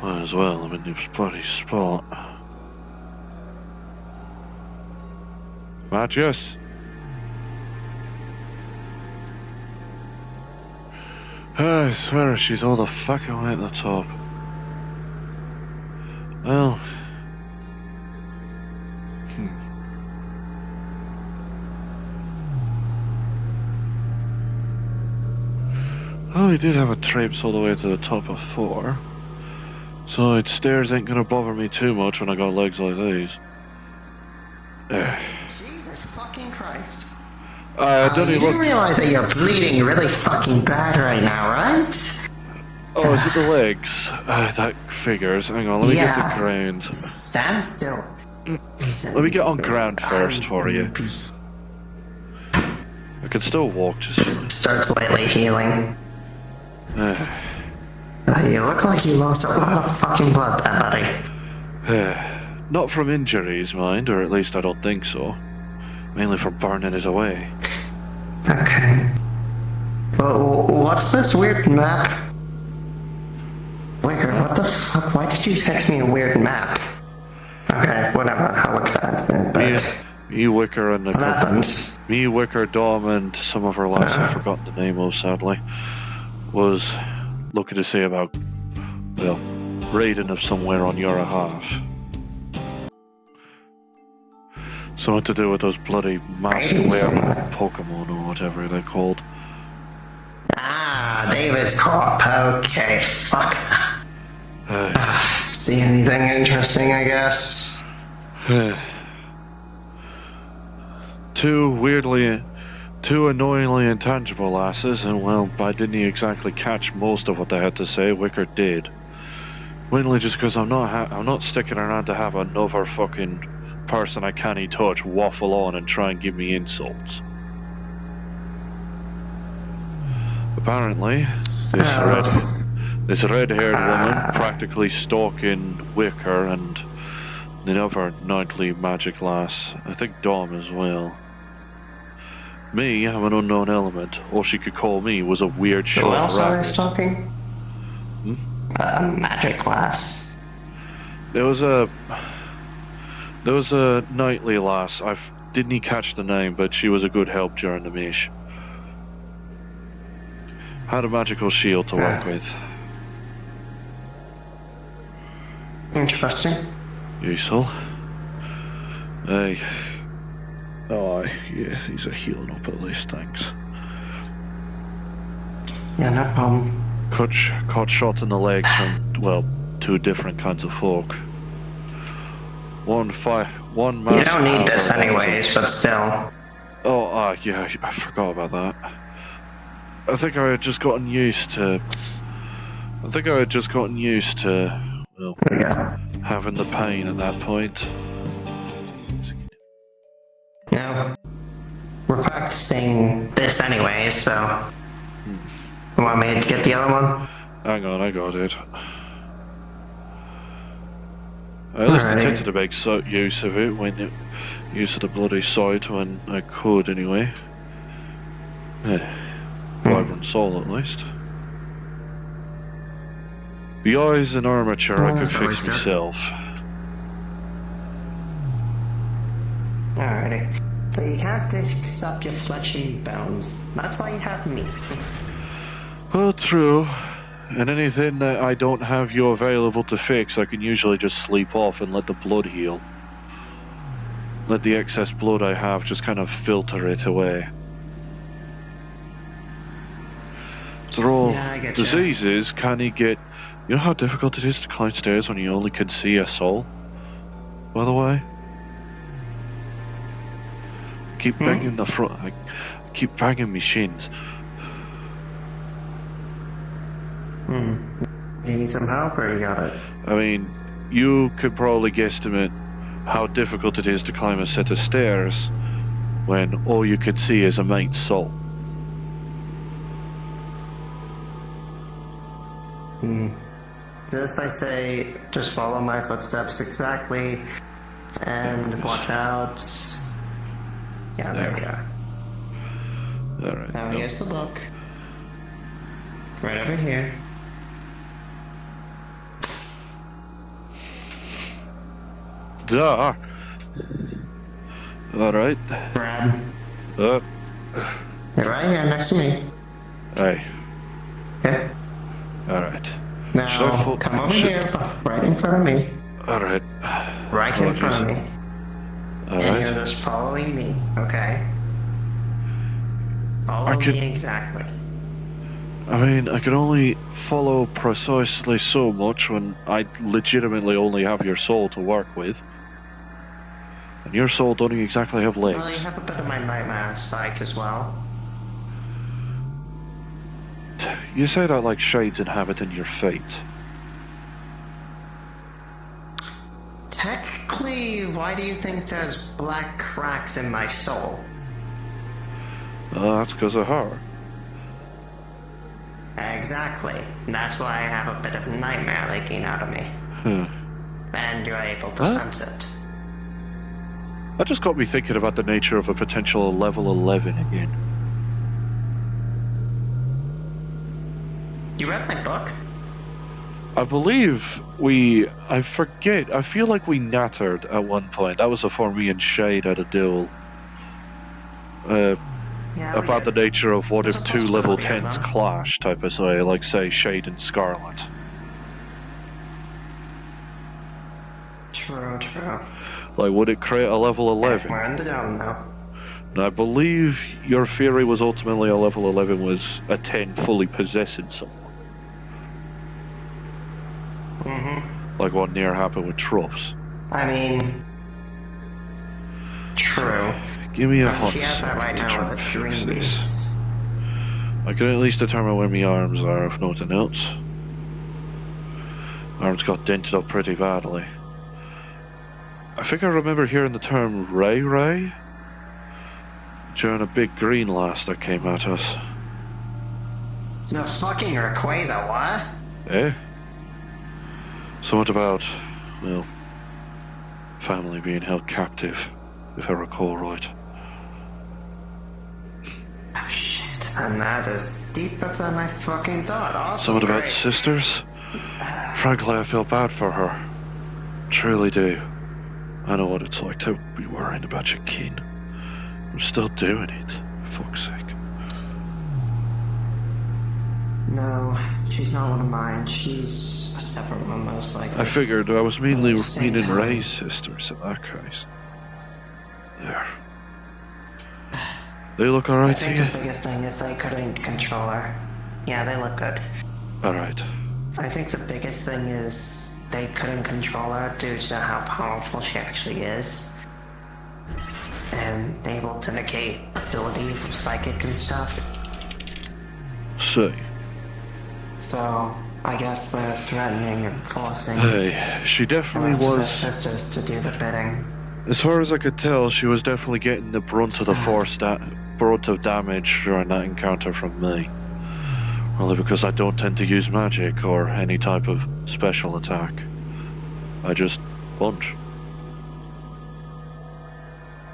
Might as well, I'm in this bloody spot. Magius? I swear she's all the fucking way at the top. Well... Oh, he did have a traipse all the way to the top of 4. So stairs ain't gonna bother me too much when I got legs like these. Jesus fucking Christ. You do realize that you're bleeding really fucking bad right now, right? Oh, is it the legs? That figures. Hang on, let me get to ground. Stand still. Let me get on ground first for you. I can still walk just fine. Start slightly healing. You look like you lost a lot of fucking blood there, buddy. Not from injuries, mind, or at least I don't think so. Mainly from burning it away. Okay. Well, what's this weird map? Wicker, what the fuck? Why did you text me a weird map? Okay, whatever, I'll look at that. Me, Wicker, and what happened? Me, Wicker, Dom, and some of our lads I've forgotten the name of, sadly, was looking to see about, well, raiding of somewhere on your half. Something to do with those bloody mask-wearing Pokemon or whatever they're called. Ah, David's Corp. Okay, fuck. See anything interesting, I guess? Two annoyingly intangible lasses, and well, I didn't exactly catch most of what they had to say. Wicker did. Mainly just because I'm not sticking around to have another fucking person I can't touch waffle on and try and give me insults. Apparently, this red-haired woman practically stalking Wicker and the other nightly magic lass. I think Dom as well. Me, I'm an unknown element. All she could call me was a weird short rabbit. Who else are they stalking? Magic lass. There was a nightly lass. I didn't catch the name, but she was a good help during the mish. Had a magical shield to work with. Interesting. Useful. Yeah, he's a healing up at least, thanks. Yeah, no problem. Caught shots in the legs from, well, 2 different kinds of folk. One mask. You don't need this anyways, but still. Oh, yeah, I forgot about that. I think I had just gotten used to... well, having the pain at that point. No. We're practicing this anyways, so... You want me to get the other one? Hang on, I got it. I at least attempted to make use of it use of the bloody sight when I could anyway. Vibrant soul at least. The eyes and armature I could fix myself. Alrighty. But you can't fix up your fleshy bones. That's why you have me. Well, true. And anything that I don't have you available to fix, I can usually just sleep off and let the blood heal. Let the excess blood I have just kind of filter it away. They're all diseases. Can he get... You know how difficult it is to climb stairs when you only can see a soul? By the way? I keep banging the front... I keep banging my shins. You need some help, or you got it? I mean, you could probably guesstimate how difficult it is to climb a set of stairs when all you can see is a mate's soul. This I say, just follow my footsteps exactly, and watch out. Yeah, there we are. Alright. Now here's the book. Right over here. Duh. Alright. Brad, Uh, you're right here next to me. hey. Okay. Alright. Now, come over here, right in front of me. Alright. Right in front of me. And you're Alright. just following me, okay? Follow me exactly. I mean, I can only follow precisely so much when I legitimately only have your soul to work with. And your soul don't exactly have legs. Well, you have a bit of my nightmare sight as well. You say that like shades inhabiting your fate. Technically, why do you think there's black cracks in my soul? That's because of her. Exactly. That's why I have a bit of nightmare leaking out of me. And you're able to sense it. That just got me thinking about the nature of a potential level 11 again. You read my book? I believe I forget, I feel like we nattered at one point. That was before me and Shade had a duel. About the nature of what if two level 10s clash type of say, like say Shade and Scarlet. True, true. Like, would it create a level 11? We're in the dome now. And I believe your theory was ultimately a level 11 was a 10 fully possessing someone. Like what near happened with Truffs. I mean, true. Give me a hot She has that right now with a dream beast. I can at least determine where my arms are, if nothing else. Arms got dented up pretty badly. I think I remember hearing the term Ray during a big green blast that came at us. The fucking Rayquaza, what? Eh? Somewhat about, well, family being held captive, if I recall right. Oh shit, and that is deeper than I fucking thought. Awesome. Somewhat about sisters? Frankly, I feel bad for her. Truly do. I know what it's like to be worrying about your kin. I'm still doing it, for fuck's sake. No, she's not one of mine. She's a separate one, most likely. I figured I was mainly meaning Ray's sisters in that case. There. They look alright to you? I think the biggest thing is they couldn't control her. Yeah, they look good. Alright. I think the biggest thing is they couldn't control her due to how powerful she actually is. And able to negate abilities of psychic and stuff. See. So, I guess they're threatening and forcing she definitely the was. sisters to do the bidding. As far as I could tell, she was definitely getting the brunt of the brunt of damage during that encounter from me. Only because I don't tend to use magic or any type of special attack. I just punch.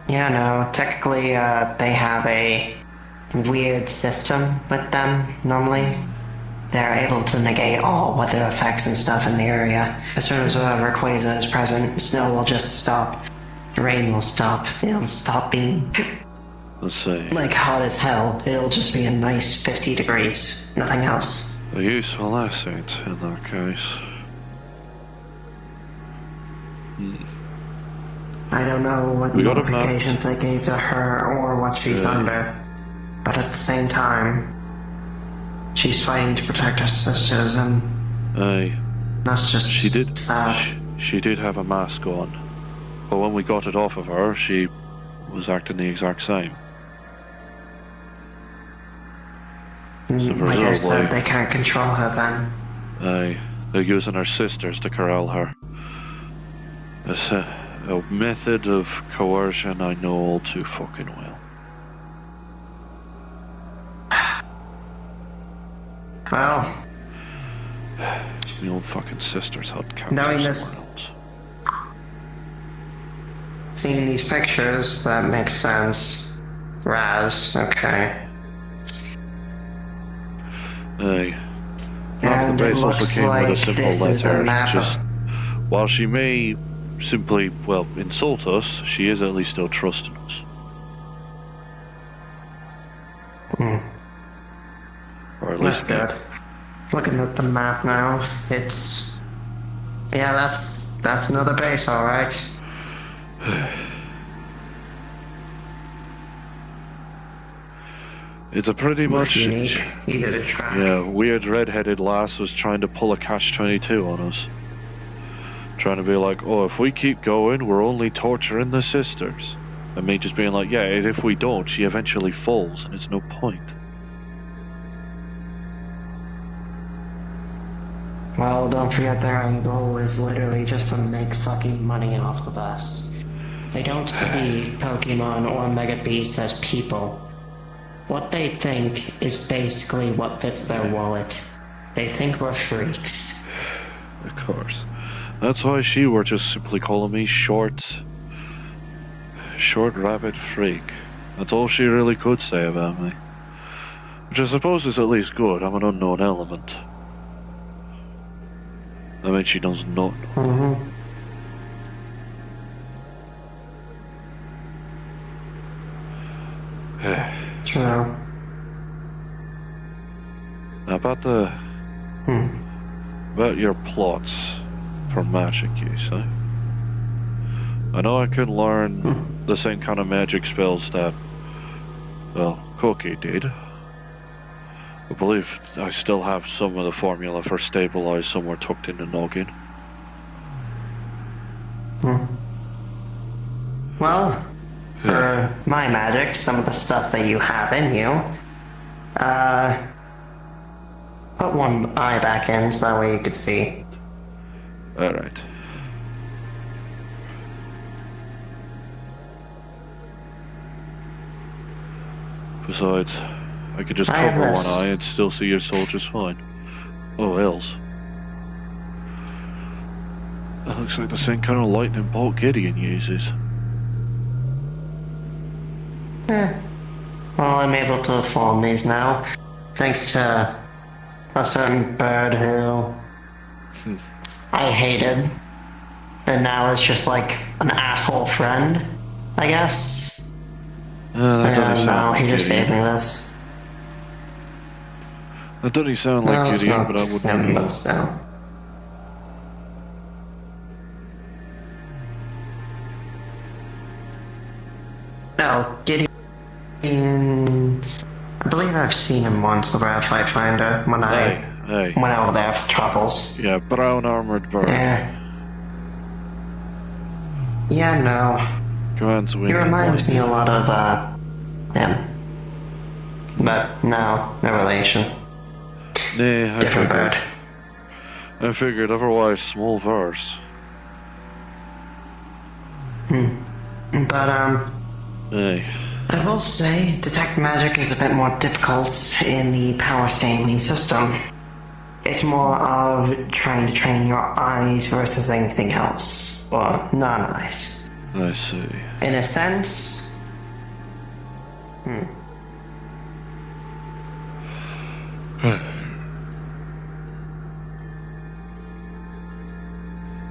Yeah, no, technically, they have a weird system with them, normally. They're able to negate all weather effects and stuff in the area. As soon as Rayquaza is present, snow will just stop. The rain will stop. It'll stop being Let's see. like hot as hell. It'll just be a nice 50 degrees. Nothing else. A useful asset in that case. I don't know what notifications they gave to her or what she's under. But at the same time, she's fighting to protect her sisters, and that's just sad. She did have a mask on, but when we got it off of her, she was acting the exact same. So Like I said, they can't control her then. They're using her sisters to corral her. It's a method of coercion I know all too fucking well. Well, My own fucking sisters had captured knowing this, someone else. seeing these pictures, that makes sense. Raz, okay. Map of the base also came with a simple letter. Just while she may simply, well, insult us, she is at least still trusting us. Or at least... That's good. Looking at the map now, it's... Yeah, that's another base, alright. It's a pretty Looks much... unique. Easy to track. Yeah, weird red-headed lass was trying to pull a catch-22 on us. Trying to be like, oh, if we keep going, we're only torturing the sisters. And me just being like, yeah, and if we don't, she eventually falls, and it's no point. Well, don't forget their end goal is literally just to make fucking money off of us. They don't see Pokemon or Mega Beasts as people. What they think is basically what fits their wallet. They think we're freaks. Of course. That's why she were just simply calling me short rabbit freak. That's all she really could say about me. Which I suppose is at least good. I'm an unknown element. That means she knows nothing. Mm-hmm. True. Now about about your plots for magic use, eh? I know I can learn the same kind of magic spells that, well, Cookie did. I believe I still have some of the formula for stabilize somewhere tucked in the noggin. Well, for my magic, some of the stuff that you have in you, put one eye back in so that way you could see. Alright. Besides, I could just I have cover one this. eye and still see your soul just fine. Oh, else. That looks like the same kind of lightning bolt Gideon uses. Well, I'm able to form these now, thanks to a certain bird who I hated, and now is just like an asshole friend, I guess. That doesn't No, sound like he just Gideon. gave me this. That doesn't sound like No, it's Gideon, not but I wouldn't him, know. but still. No, Gideon. I believe I've seen him once over at Fight Finder when I Hey. went over there for troubles. Yeah, brown armored bird. Yeah, no. Commands He wing. reminds me a lot of, him. But no relation. Nah, I Different figured. bird. I figured, otherwise small verse. But, Hey. I will say, detect magic is a bit more difficult in the power Stanley system. It's more of trying to train your eyes versus anything else. Or non-eyes. I see. In a sense...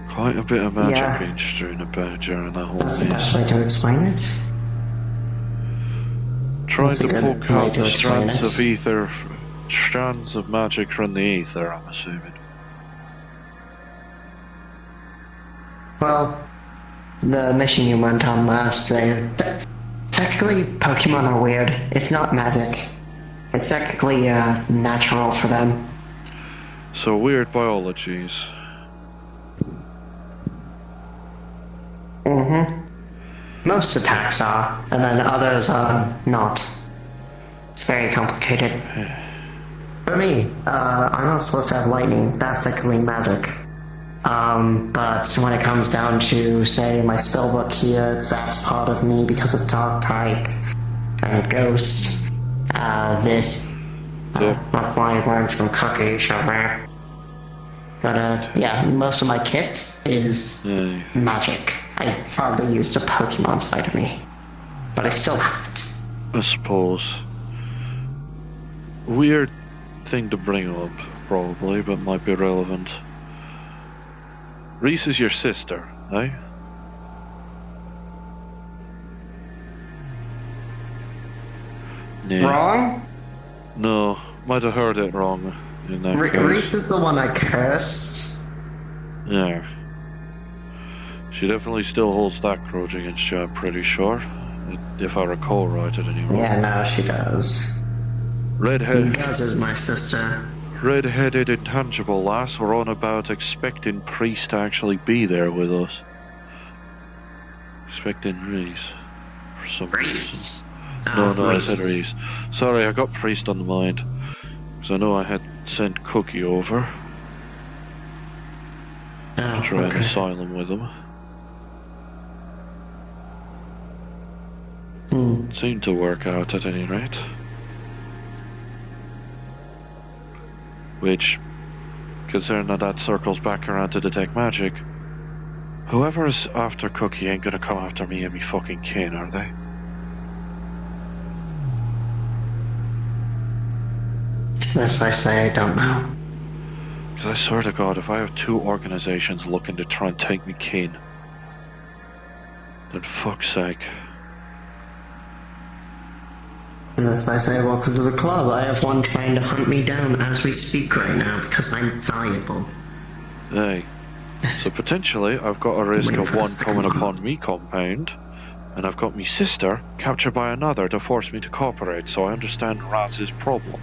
Quite a bit of magic Yeah. being strewn about during that whole That's the best maze. way to explain it. Trying That's a to good poke way out to the explain strands it. of ether, strands of magic from the ether, I'm assuming. Well, the mission you went on last, technically Pokemon are weird. It's not magic. It's technically natural for them. So weird biologies. Most attacks are, and then others are not. It's very complicated. For me, I'm not supposed to have lightning. That's technically magic. But when it comes down to, say, my spellbook here, that's part of me because it's dark type and ghost. Not flying words from Cookie, sure. But, yeah, most of my kit is Aye. magic. I hardly used a Pokemon side of me. But I still have it. I suppose. Weird thing to bring up, probably, but might be relevant. Reese is your sister, eh? Nah. Wrong? No, might have heard it wrong in that case. Reese is the one I cursed. Yeah. She definitely still holds that grudge against you, I'm pretty sure. If I recall right at any rate. Yeah, no, she does. Redhead. Guz is my sister. Red-headed intangible lass were on about expecting Priest to actually be there with us. Expecting Reese. For some reason. Reese. No, I Reese. said Reese. Sorry, I got Priest on the mind. Because I know I had sent Cookie over to try an asylum with him. Seemed to work out at any rate. Which, considering that circles back around to detect magic, whoever's after Cookie ain't gonna come after me and me fucking kin, are they? This I say I don't know. Because I swear to God, if I have two organizations looking to try and take me kin, then fuck's sake. This I say welcome to the club. I have one trying to hunt me down as we speak right now because I'm valuable. Hey. So potentially, I've got a risk of one coming upon me compound, and I've got me sister captured by another to force me to cooperate, so I understand Raz's problem.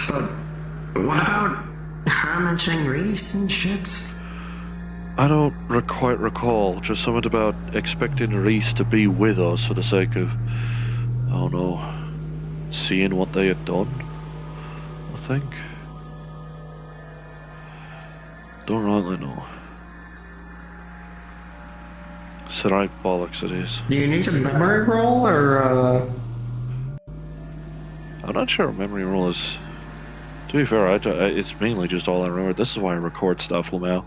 But what about her mentioning Reese and shit? I don't quite recall, just something about expecting Reese to be with us for the sake of, I don't know, seeing what they had done, I think. Don't rightly know. It's right bollocks it is. Do you need a memory roll or I'm not sure what memory roll is. To be fair, it's mainly just all I remember. This is why I record stuff, Lamau.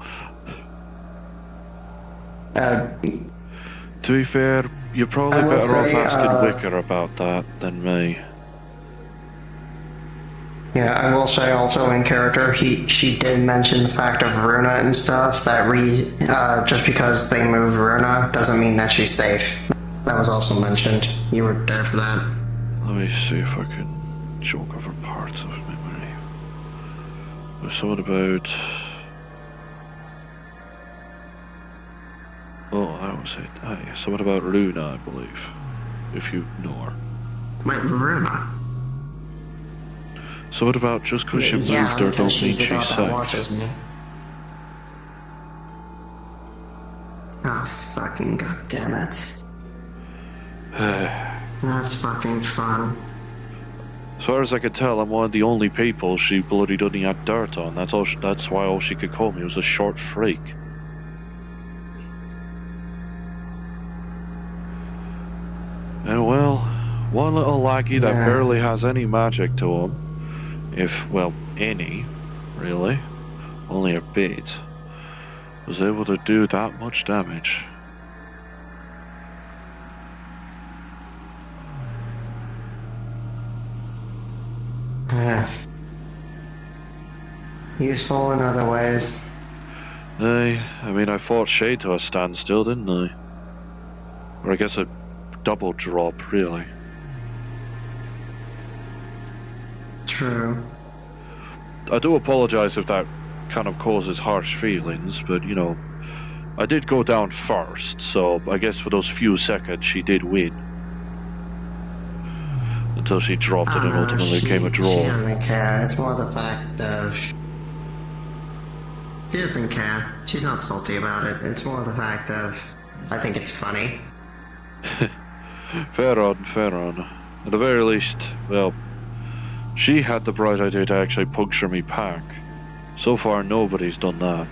To be fair, you're probably better off asking Wicker about that than me. Yeah, I will say also in character, she did mention the fact of Runa and stuff, that just because they moved Runa doesn't mean that she's safe. That was also mentioned. You were there for that. Let me see if I can joke over parts of memory. There's something about... Oh, that was it. Ah, yeah, something about Runa, I believe. If you know her. Wait, Runa? Something about just because she moved her don't mean she's safe. Watches me. Oh, fucking goddammit. That's fucking fun. As far as I could tell, I'm one of the only people she bloody done had dirt on. That's why all she could call me was a short freak. And well, one little laggy that barely has any magic to him, if, well, any, really, only a bit, was able to do that much damage. Useful in other ways. I mean, I fought Shade to a standstill, didn't I? Or I guess a double drop, really. True. I do apologize if that kind of causes harsh feelings, but, you know, I did go down first, so I guess for those few seconds she did win. Until she dropped it and ultimately became a draw. She doesn't care. It's more the fact of... She doesn't care. She's not salty about it. It's more the fact of... I think it's funny. Fair on. At the very least, well, she had the bright idea to actually puncture me pack. So far, nobody's done that.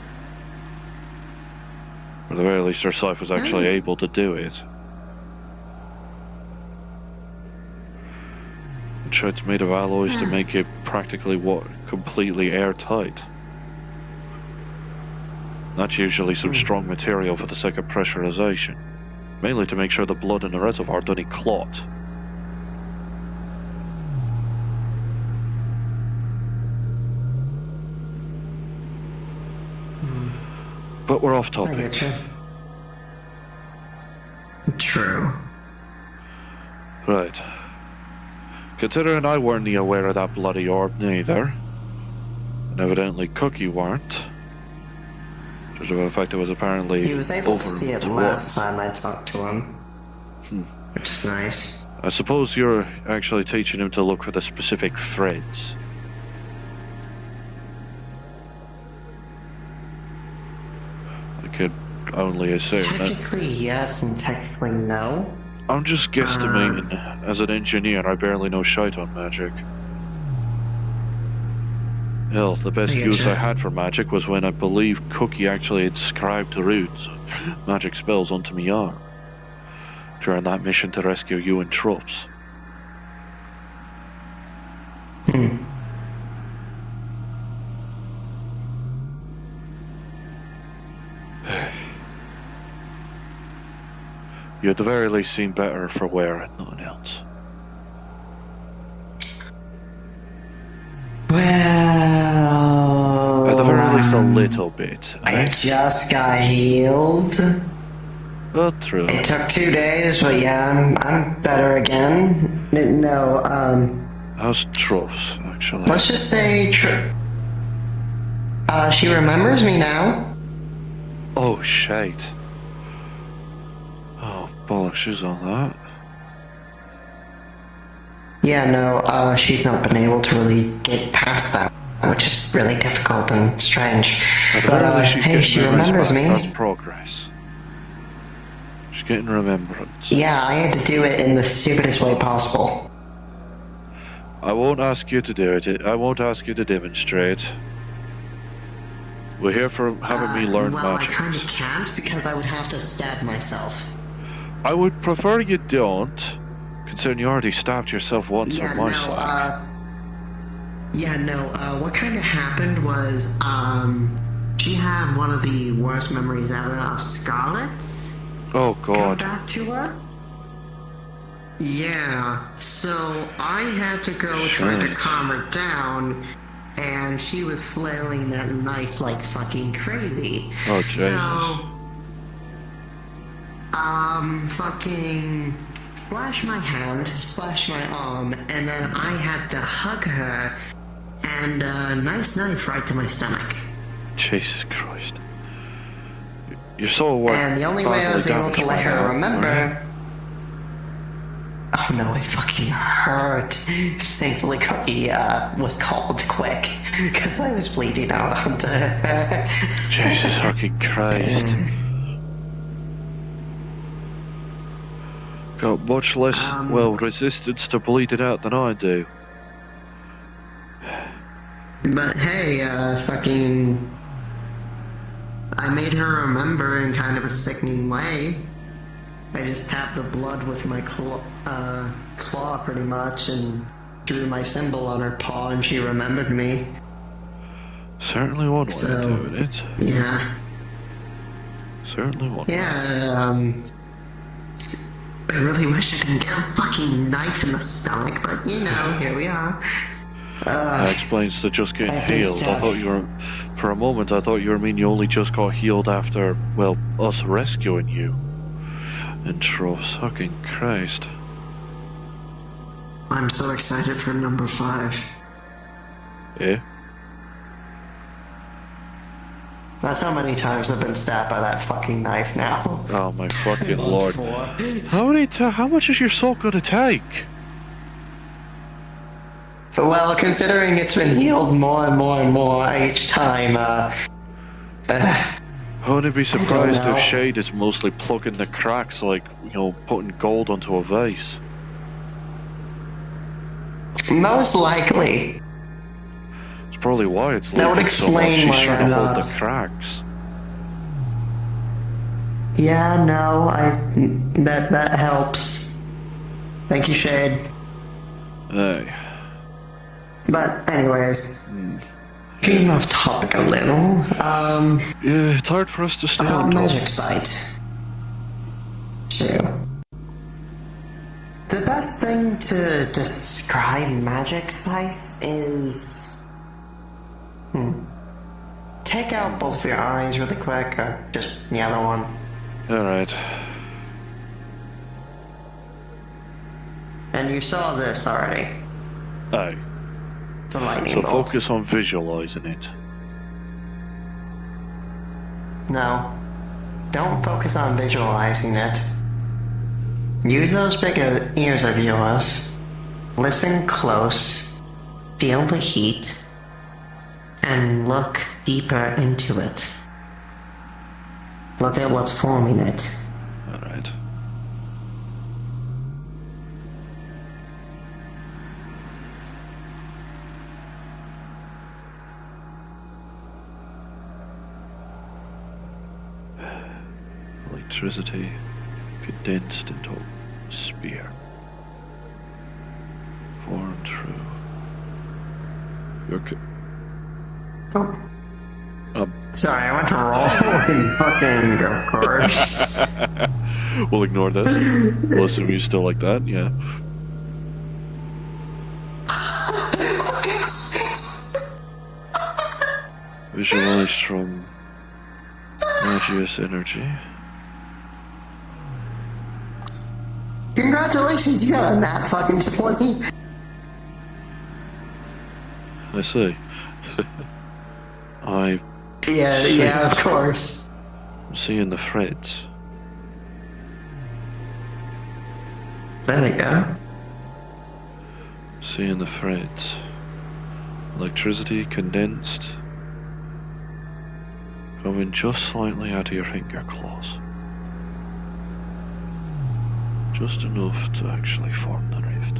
Or at the very least, herself was actually able to do it. And sure, it's made of alloys to make it practically completely airtight. That's usually some strong material for the sake of pressurization. Mainly to make sure the blood in the reservoir doesn't clot. But we're off topic. I get you. True. Right. Considering I weren't aware of that bloody orb neither, and evidently Cookie weren't, due to the fact it was apparently He was able over to see it to last us. time I talked to him. Which is nice. I suppose you're actually teaching him to look for the specific threads. I could only assume that. Technically yes and technically no. I'm just guesstimating. As an engineer, I barely know shite on magic. Hell, the best use I had for magic was when I believe Cookie actually inscribed the runes of magic spells onto my arm during that mission to rescue you and Truffs. You at the very least seem better for wear and nothing else. Well, At the very least a little bit, I eh? just got healed. Well, true. It took 2 days, but yeah, I'm better again. No, How's Truffs, actually? let's just say she remembers me now. Oh, shite. Oh, bollocks, she's on that. Yeah, no, she's not been able to really get past that, which is really difficult and strange. At the But, very least, she's hey, getting she memories remembers back. me. That's progress. She's getting remembrance. Yeah, I had to do it in the stupidest way possible. I won't ask you to do it. I won't ask you to demonstrate. We're here for having me learn magic. I kinda can't because I would have to stab myself. I would prefer you don't, considering you already stabbed yourself once for my sake. What kinda happened was, she had one of the worst memories ever of Scarlet's Oh come god. back to her. Yeah, so I had to go try to Shit. calm her down, and she was flailing that knife like fucking crazy. Oh Jesus. So, fucking slash my hand, slash my arm, and then I had to hug her, and a nice knife right to my stomach. Jesus Christ. You're so And the only way I was able to let her remember. Oh no, it fucking hurt. Thankfully, Cookie was called quick because I was bleeding out onto her. Jesus fucking Christ. Got much less, resistance to bleed it out than I do. But hey, fucking. I made her remember in kind of a sickening way. I just tapped the blood with my claw pretty much and drew my symbol on her paw and she remembered me. Certainly one way So, of doing it. Yeah. Certainly one way. Yeah, I really wish I could get a fucking knife in the stomach, but you know, here we are. That explains the just getting I've been healed. I thought you were, for a moment, I thought you were mean you only just got healed after, well, us rescuing you. And Truffs, fucking Christ. I'm so excited for number 5. Eh? That's how many times I've been stabbed by that fucking knife now. Oh my fucking lord. 4. How much is your soul gonna take? Well, considering it's been healed more and more and more each time, I wouldn't be surprised know. if Shade is mostly plugging the cracks like, you know, putting gold onto a vase. most likely. It's probably why it's That would leaking so much. explain She's why trying to I'm hold not. the cracks. Yeah, no, that helps. Thank you, Shade. Hey. But anyways, getting off topic a little. Yeah, it's hard for us to stay About on top. magic site. True. The best thing to describe magic sites is... Take out both of your eyes really quick, or just the other one. Alright. And you saw this already. Aye. The lightning So bolt. focus on visualizing it. No. Don't focus on visualizing it. Use those big ears of yours. Listen close. Feel the heat. And look deeper into it. Look at what's forming it. Alright. Electricity condensed into a spear. Formed through. Your Sorry, I went to roll and fucking, of course. We'll ignore this. We'll assume you still like that, yeah. Visualized from Magius energy. Congratulations, you got a nat fucking 20. I see. I'm Yeah, of course. seeing the threads. There we go. Seeing the threads. Electricity condensed. Coming just slightly out of your finger claws. Just enough to actually form the rift.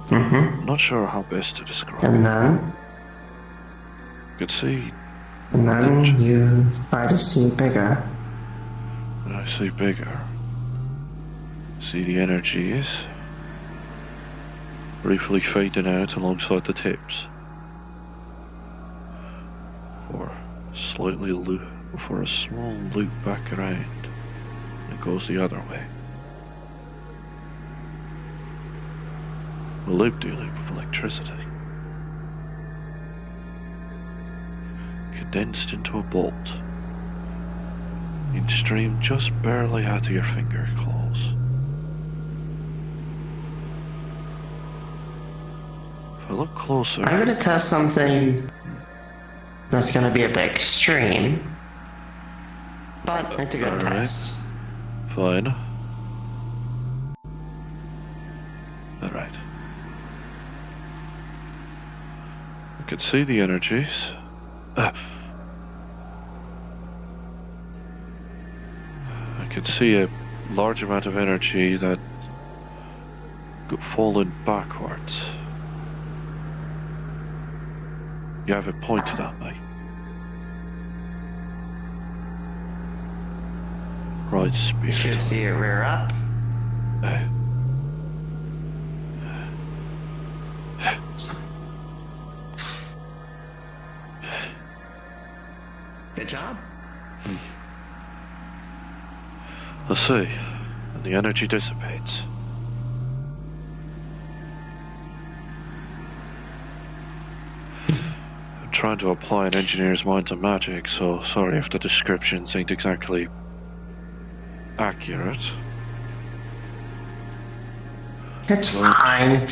Mm-hmm. Not sure how best to describe And it. then, You could see, you try to see bigger. when I say bigger, see the energies briefly fading out alongside the tips. For a small loop back around. It goes the other way. A loop-de-loop of electricity. Condensed into a bolt. In stream just barely out of your finger claws. If I look closer... I'm gonna test something that's gonna be a bit extreme. But it's a good Alright. test. Fine. Alright. I can see the energies. I can see a large amount of energy that got fallen backwards. You have it pointed at me. Right, You spirit. should see it rear up. Good job. I see. And the energy dissipates. I'm trying to apply an engineer's mind to magic, so sorry if the descriptions ain't exactly accurate. It's fine.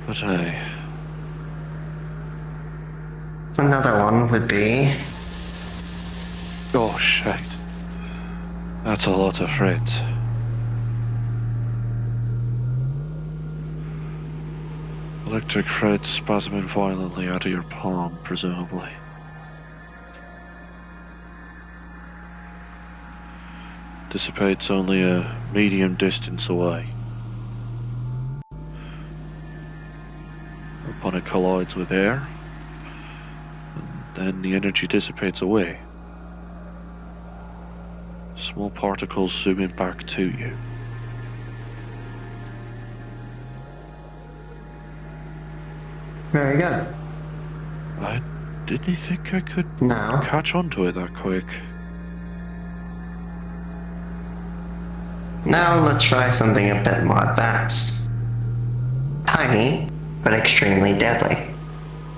But hey, Another one would be... oh shit. That's a lot of threads. Electric threads spasming violently out of your palm, presumably. Dissipates only a medium distance away. Upon it collides with air, and then the energy dissipates away. Small particles zooming back to you. Very good. I didn't think I could Now, catch on to it that quick. now let's try something a bit more advanced. Tiny, but extremely deadly.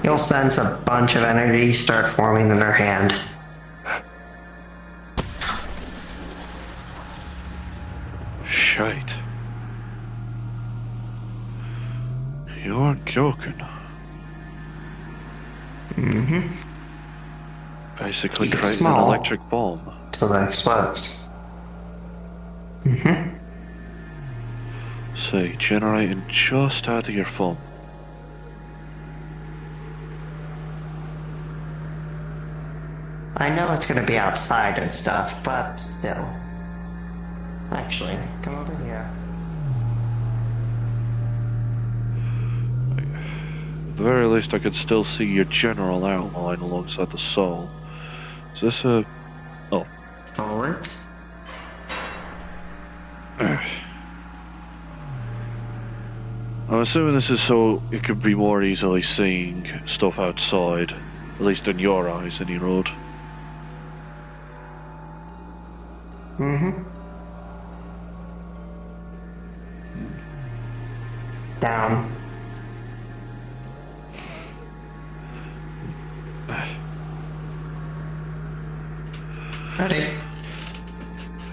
You'll sense a bunch of energy start forming in her hand. shite. You aren't joking. Mm-hmm. Basically Keep it creating an small. electric bomb. Till it explodes. Mm-hmm. See, generating just out of your thumb. I know it's gonna be outside and stuff, but still. Actually, come over here. At the very least, I could still see your general outline alongside the soul. Is this a... Oh. Bullets? I'm assuming this is so it could be more easily seeing stuff outside. At least in your eyes, any road. Mm-hmm. Down. Ready?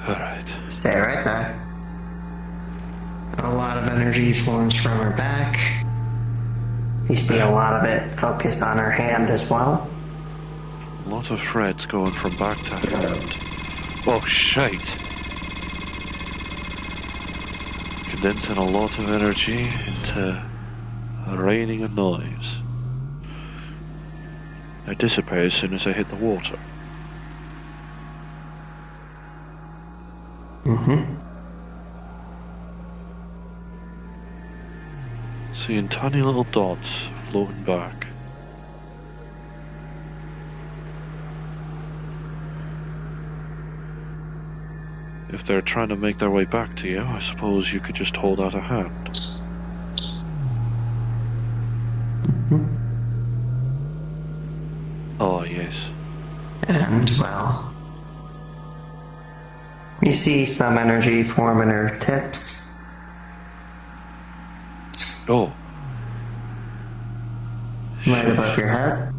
Alright. Stay right there. A lot of energy forms from her back. You see a lot of it focused on her hand as well. A lot of threads going from back to hand. Oh, shite. Condensing a lot of energy into raining of noise. They dissipate as soon as they hit the water. Mm-hmm. Seeing tiny little dots floating back. If they're trying to make their way back to you, I suppose you could just hold out a hand. Mm-hmm. Oh, yes. And, well, you see some energy form in her tips. Oh. Right above your head.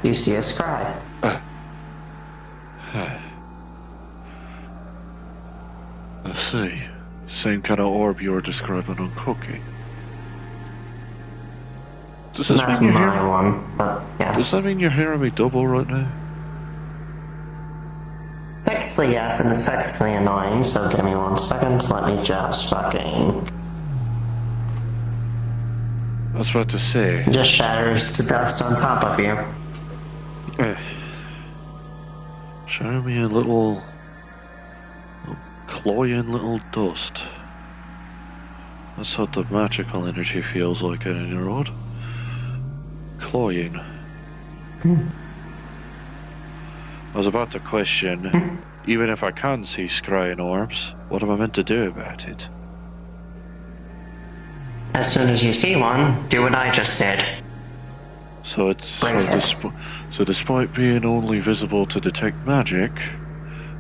You see a scribe. I see. Same kind of orb you were describing on Cookie. Does this That's mean you're my hearing? one, but yes. Does that mean you're hearing me double right now? Technically yes, and it's technically annoying, so give me 1 second, let me just fucking... I was about to say. It just shatters to dust on top of you. Show me a little cloying little dust. That's what the magical energy feels like in any road. Cloying. I was about to question, even if I can see scrying orbs, what am I meant to do about it? As soon as you see one, do what I just did. So it's Break it. so despite being only visible to detect magic,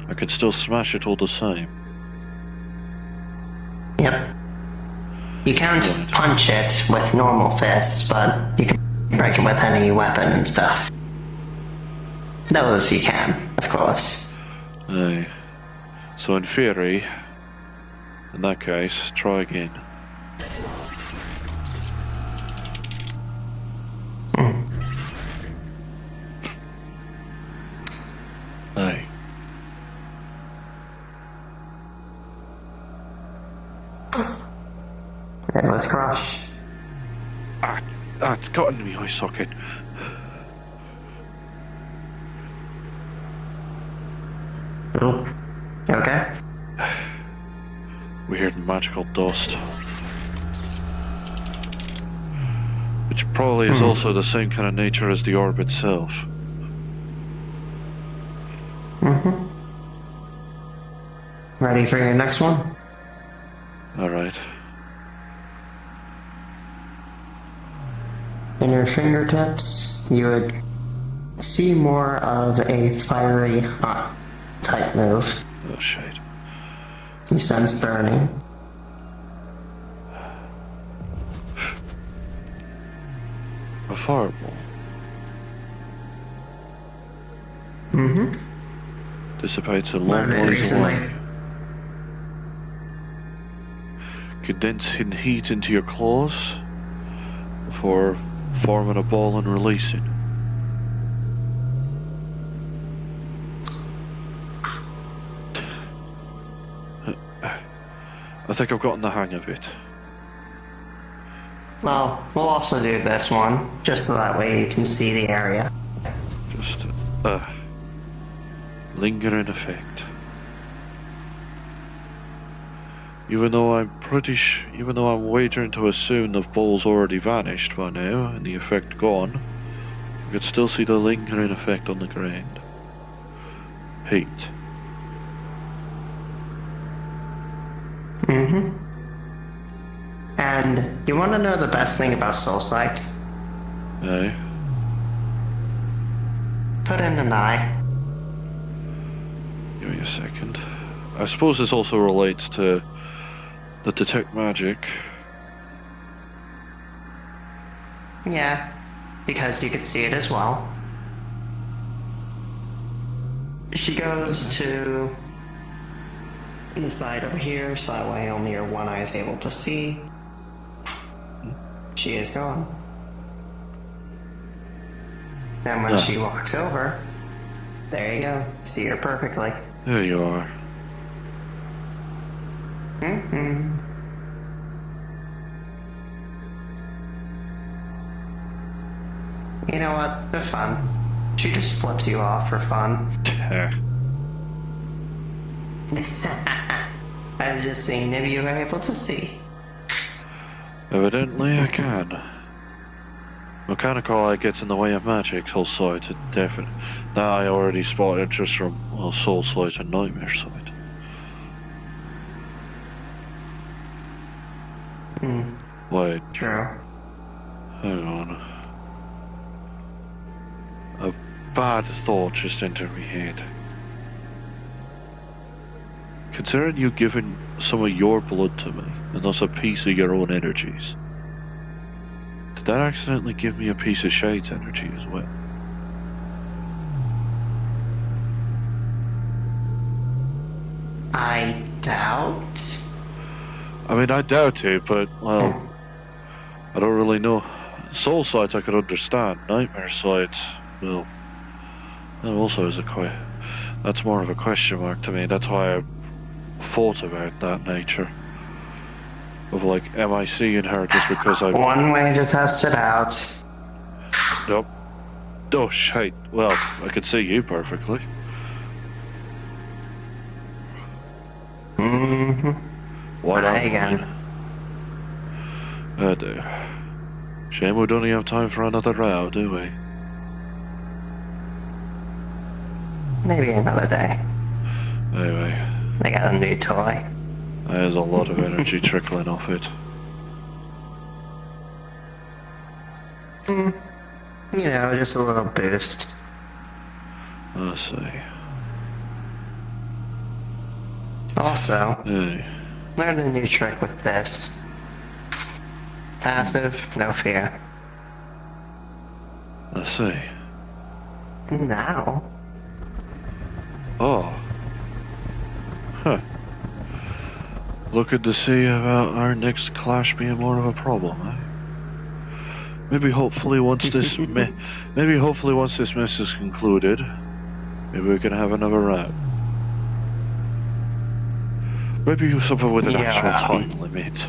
I can still smash it all the same. Yep. You can't Right. punch it with normal fists, but you can break it with any weapon and stuff. Those you can, of course. Aye. So in theory, in that case, try again. Aye. It was crushed. It's got into my eye socket. Oop. You okay? Weird magical dust. Which probably is also the same kind of nature as the orb itself. Mm-hmm. Ready for your next one? Alright. In your fingertips, you would see more of a fiery hot type move. Oh shit. You sense burning. A fireball. Mm-hmm. Dissipates a long Not ways recently. away. Condensing heat into your claws before forming a ball and releasing. I think I've gotten the hang of it. Well, we'll also do this one, just so that way you can see the area. Just lingering effect. Even though I'm wagering to assume the ball's already vanished by now and the effect gone, I could still see the lingering effect on the ground. Heat. Mm-hmm. And you want to know the best thing about Soul Sight? Aye. Put in an eye. Give me a second. I suppose this also relates to the detect magic. Yeah, because you could see it as well. She goes to the side over here, so that way only your one eye is able to see. She is gone. And when she walks over, there you go. See her perfectly. There you are. Mm-hmm. You know what? For fun. She just flips you off for fun. I was just seeing if you were able to see. Evidently I can. Mechanical eye gets in the way of magic, Soul Sight, definite. That I already spotted just from, well, Soul Sight and Nightmare Sight. Wait, True. hang on. A bad thought just entered my head. Considering you giving some of your blood to me, and thus a piece of your own energies, did that accidentally give me a piece of Shade's energy as well? I doubt. I mean, I doubt it, but, well, I don't really know. Soul Sight I could understand. Nightmare Sight, well, that also is that's more of a question mark to me. That's why I thought about that nature. Of like, am I seeing her just because I... One way to test it out. Nope. Oh, shite. Well, I can see you perfectly. Mm-hmm. Why not? Again. I do. Shame we don't even have time for another row, do we? Maybe another day. Anyway, I got a new toy. there's a lot of energy trickling off it. You know, just a little boost. I see. Also, Hey, learned a new trick with this. Passive, no fear. I see. Now, Oh. Huh. Looking to see about our next clash being more of a problem, eh? Maybe hopefully once this mess is concluded, maybe we can have another round. Maybe something with an actual time limit.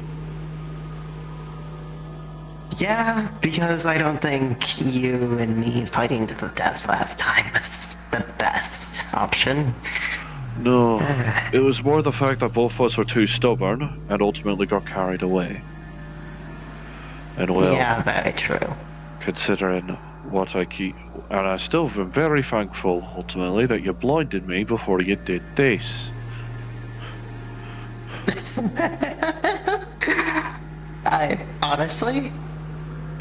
yeah, because I don't think you and me fighting to the death last time was the best option. No, it was more the fact that both of us were too stubborn and ultimately got carried away. And well, Yeah, very true. considering what I keep, and I still am very thankful ultimately that you blinded me before you did this. I honestly,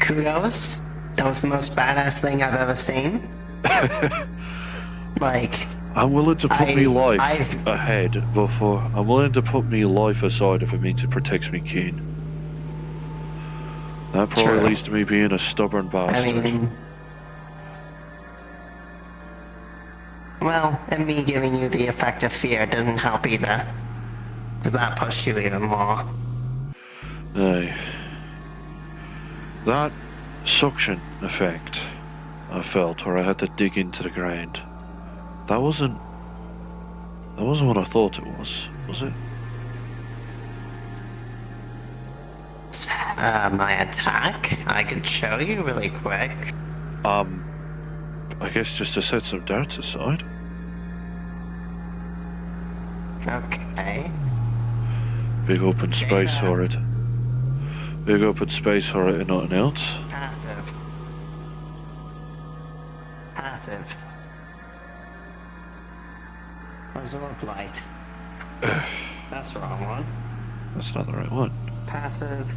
kudos. That was the most badass thing I've ever seen. Like, I'm willing to put me life I've- ahead before. I'm willing to put me life aside if it means it protects me kin. That probably True. leads to me being a stubborn bastard. I mean, Well, and me giving you the effect of fear didn't help either. Because that pushed you even more. Aye. That suction effect I felt where I had to dig into the ground. That wasn't what I thought it was it? My attack? I could show you really quick. I guess just to set some darts aside. Okay. Big open space that. for it. Big open space for it and nothing else. Passive. Passive. Absorb light. That's the wrong one. That's not the right one. Passive.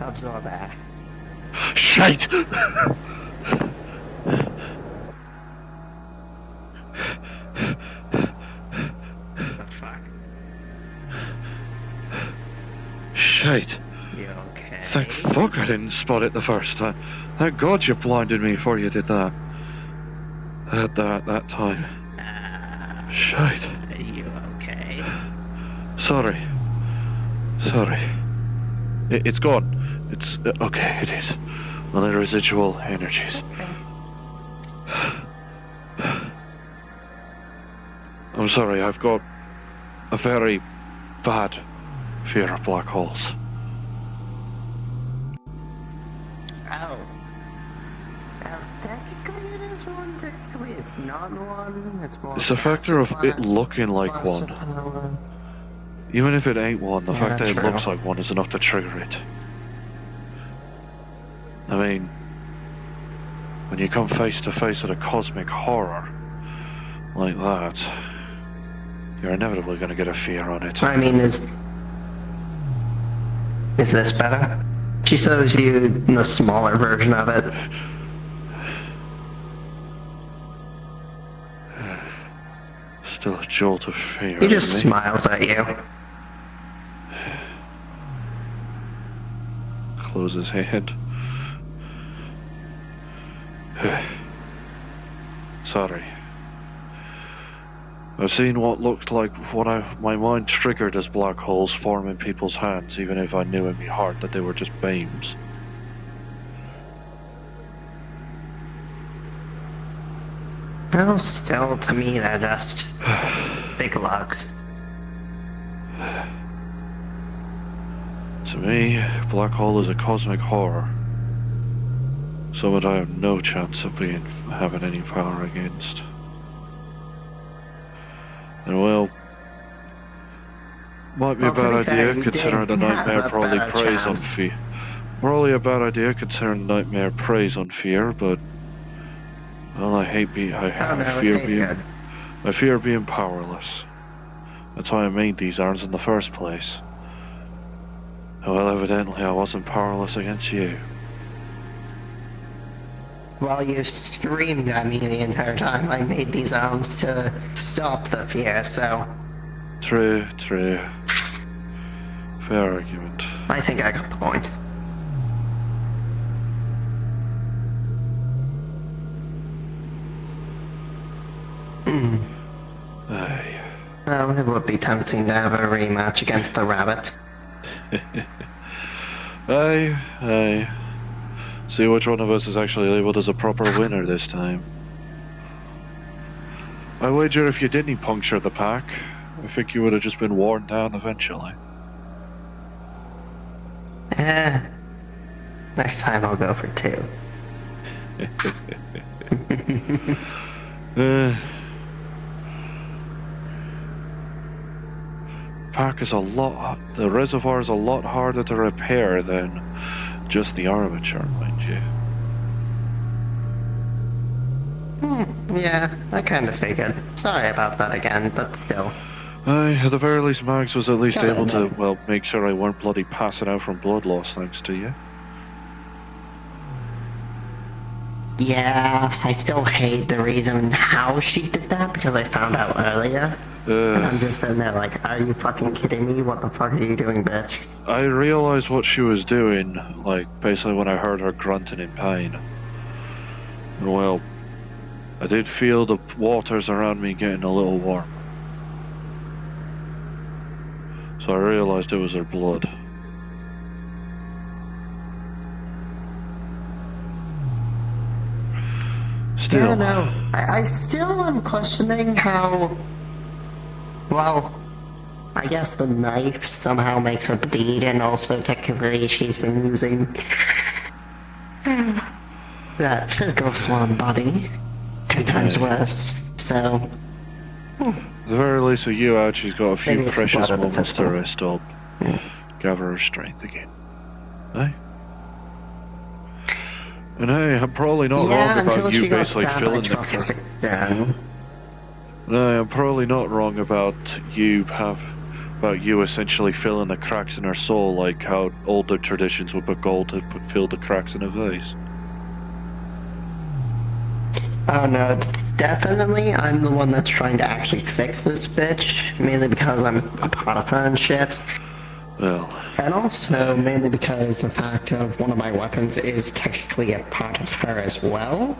Absorb air. Shite! The fuck? Shite. You okay? Thank fuck I didn't spot it the first time. Thank God you blinded me before you did that. At that time. Shite. Are you okay? Sorry. It's gone. It's okay. It is. Only residual energies. I'm sorry. I've got a very bad fear of black holes. Oh. Technically it is one, technically it's not one, it's more... It's a factor of it looking like one. Even if it ain't one, the fact that it looks like one is enough to trigger it. I mean, when you come face to face with a cosmic horror like that, you're inevitably going to get a fear on it. I mean, is this better? She shows you the smaller version of it. Still a jolt of fear. He just in me. smiles at you. Close his hand. Sorry. I've seen what looked like my mind triggered as black holes form in people's hands, even if I knew in my heart that they were just beams. Well, still, to me, they're just big lugs. To me, black hole is a cosmic horror. Something I have no chance of having any power against. And well, might be a bad idea considering the nightmare probably preys on fear. Probably a bad idea considering the nightmare preys on fear, but well, I fear being powerless. That's why I made these arms in the first place. Well, evidently I wasn't powerless against you. Well, you screamed at me the entire time I made these arms to stop the fear, so... True. Fair argument. I think I got the point. Aye. Well, it would be tempting to have a rematch against the rabbit. Aye. See which one of us is actually labelled as a proper winner this time. I wager if you didn't puncture the pack, I think you would have just been worn down eventually. Next time I'll go for 2. Pack is the reservoir is a lot harder to repair than just the armature, mind you. Yeah, I kind of figured. Sorry about that again, but still. Aye, at the very least, Mags was at least Got it, able to, man. well, make sure I weren't bloody passing out from blood loss thanks to you. Yeah, I still hate the reason how she did that because I found out earlier. And I'm just sitting there like, are you fucking kidding me? What the fuck are you doing, bitch? I realised what she was doing, like, basically when I heard her grunting in pain. And well, I did feel the waters around me getting a little warm. So I realized it was her blood. Still. Yeah, no. I still am questioning how. Well, I guess the knife somehow makes her bleed, and also technically she's been using that physical form body 10 times worse. So. At the very least with you out, she's got a few Maybe it's precious blood of the moments to pistol. rest up. Gather her strength again. Eh? And hey, I'm probably not Yeah, wrong until about she you got basically stabbed by filling the truckers again. No, I'm probably not wrong about you essentially filling the cracks in her soul, like how older traditions would put gold to fill the cracks in a vase. Oh no, definitely I'm the one that's trying to actually fix this bitch, mainly because I'm a part of her and shit. Well, And also mainly because the fact of one of my weapons is technically a part of her as well.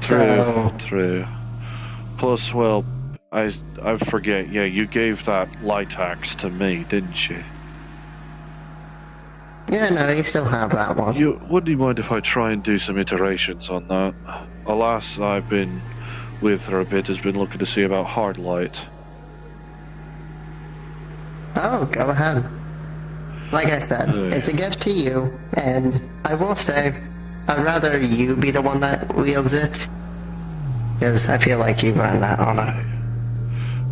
true. Plus, well, I forget. Yeah, you gave that light axe to me, didn't you? Yeah, no, you still have that one. Wouldn't you mind if I try and do some iterations on that? Alas, I've been with her a bit. Has been looking to see about hard light. Oh, go ahead. Like I said, it's a gift to you, and I will say, I'd rather you be the one that wields it, because I feel like you've earned that honor.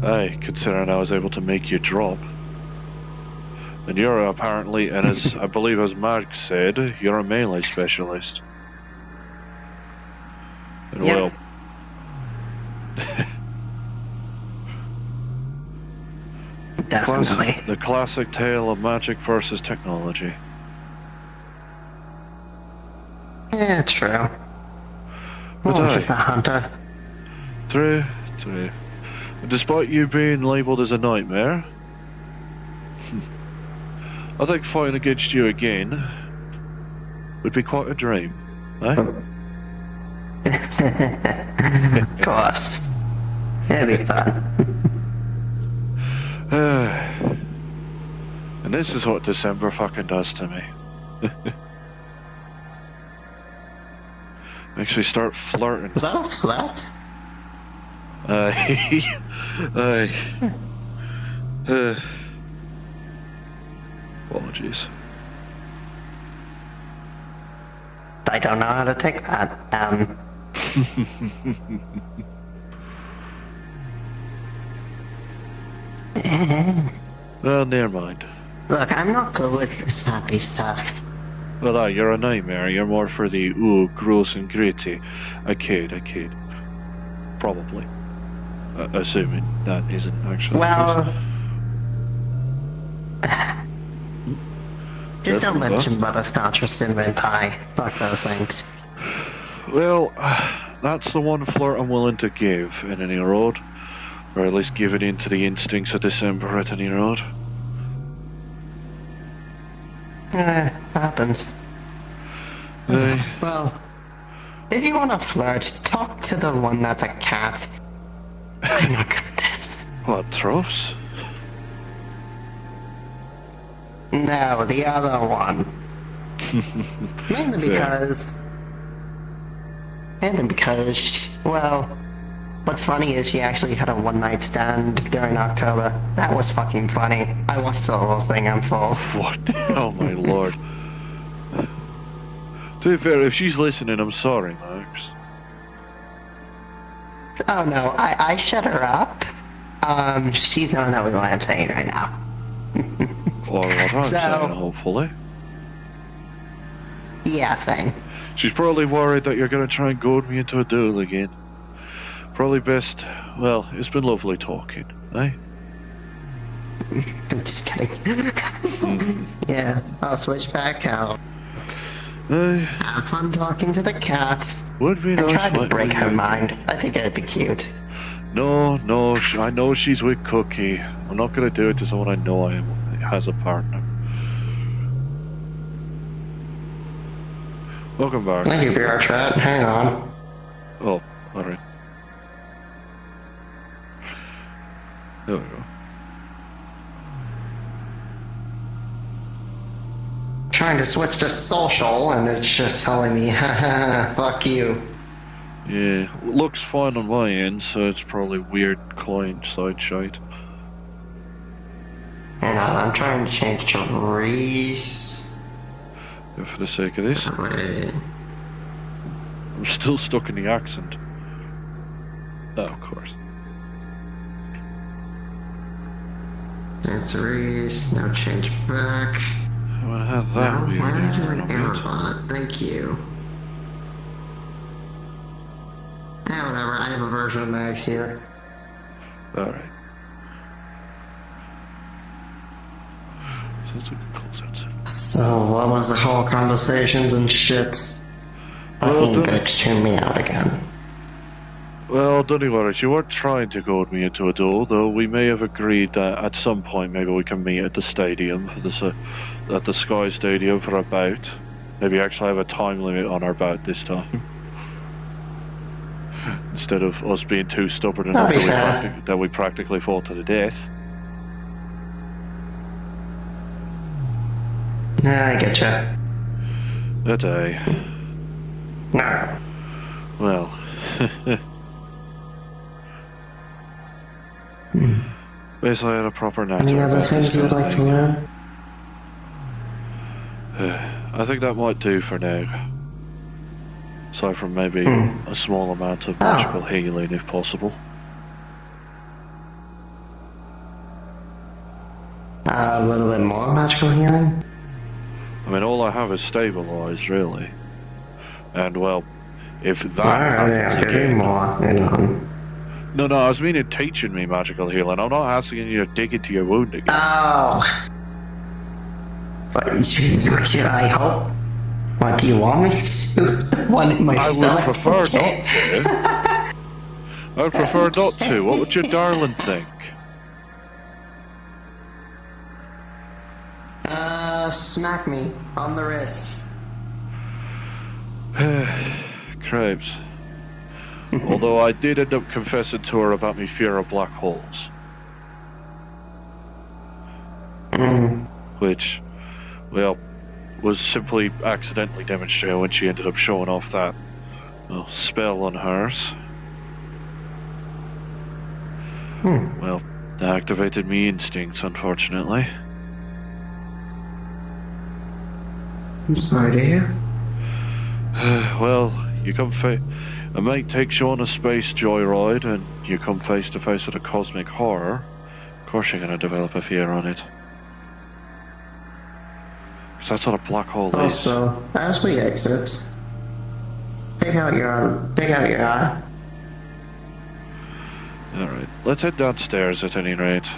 Hey, considering I was able to make you drop. And you're apparently, and as I believe as Mark said, you're a melee specialist. And Yep. well... Definitely. The classic tale of magic versus technology. Yeah, true. But Oh, just a hunter. True. And despite you being labelled as a nightmare, I think fighting against you again would be quite a dream, eh? Of course. It'd be fun. And this is what December fucking does to me. Makes me start flirting. Is that a flat? Apologies. I don't know how to take that. Well, never mind. Look, I'm not good with this happy stuff. Well, you're a nightmare. You're more for the, ooh, gross and gritty. I kid. Probably. Assuming that isn't actually Well, the case. just don't mention butterscotch or cinnamon pie. Fuck those things. Well, that's the one flirt I'm willing to give in any road. Or at least give it into the instincts of December at any road. Happens. Well, if you want to flirt, talk to the one that's a cat. I'm not good at this. What, Troughs? No, the other one. Mainly because, well, what's funny is she actually had a one-night stand during October. That was fucking funny. I watched the whole thing, I'm full. What? Oh my lord. To be fair, if she's listening, I'm sorry, Max. Oh no, I shut her up. She's not knowing what I'm saying right now. Or what I'm saying, hopefully. Yeah, same. She's probably worried that you're going to try and goad me into a duel again. Probably best... Well, it's been lovely talking, eh? I'm just kidding. Yeah, I'll switch back out. Have fun talking to the cat. Would be nice. And try to break her mind. I think it'd be cute. No, I know she's with Cookie. I'm not going to do it to someone I know has a partner. Welcome back. Thank you, bureaucrat. Hang on. Oh, alright. There we go. Trying to switch to social, and it's just telling me, haha, fuck you. Yeah, looks fine on my end, so it's probably weird client-side shite. Hang on, I'm trying to change to Reese. Yeah, for the sake of this. Wait. I'm still stuck in the accent. Oh, of course. It's Reese, now change back. I haven't had that No, weird why are you error an in a error bit. bot? Thank you. Yeah, whatever, I have a version of Max here. Alright. Sounds like a close out soon. So, what was the whole conversations and shit? Well, Fucking bitch tuned me out again. Well, don't you worry, you weren't trying to goad me into a duel, though we may have agreed that at some point maybe we can meet at the stadium for this, at the Sky Stadium for a bout. Maybe actually have a time limit on our bout this time. Instead of us being too stubborn enough That'd be fair. that we practically fought to the death. Yeah, I get you. A day. No. Well. Basically, I had a proper natter. Any other about things this you would kind like of to learn? thing. I think that might do for now. Aside from maybe a small amount of magical healing, if possible. A little bit more magical healing? I mean, all I have is stabilize, really. And, well, if that Alright, happens I'll give you again... more. Hang on. No, I was meaning teaching me magical healing. I'm not asking you to dig into your wound again. Oh! But, I hope. What, do you want me to? One in my I stomach? would prefer Okay. not to. I would prefer not to. What would your darling think? Smack me on the wrist. Cripes. Although I did end up confessing to her about me fear of black holes. Which, well, was simply accidentally demonstrated when she ended up showing off that spell on hers. Well, that activated me instincts, unfortunately. I'm sorry to hear. Well, you come a mate takes you on a space joyride and you come face to face with a cosmic horror. Of course you're going to develop a fear on it. Because that's what a black hole is. Also, as we exit, pick out your eye. Alright, let's head downstairs at any rate.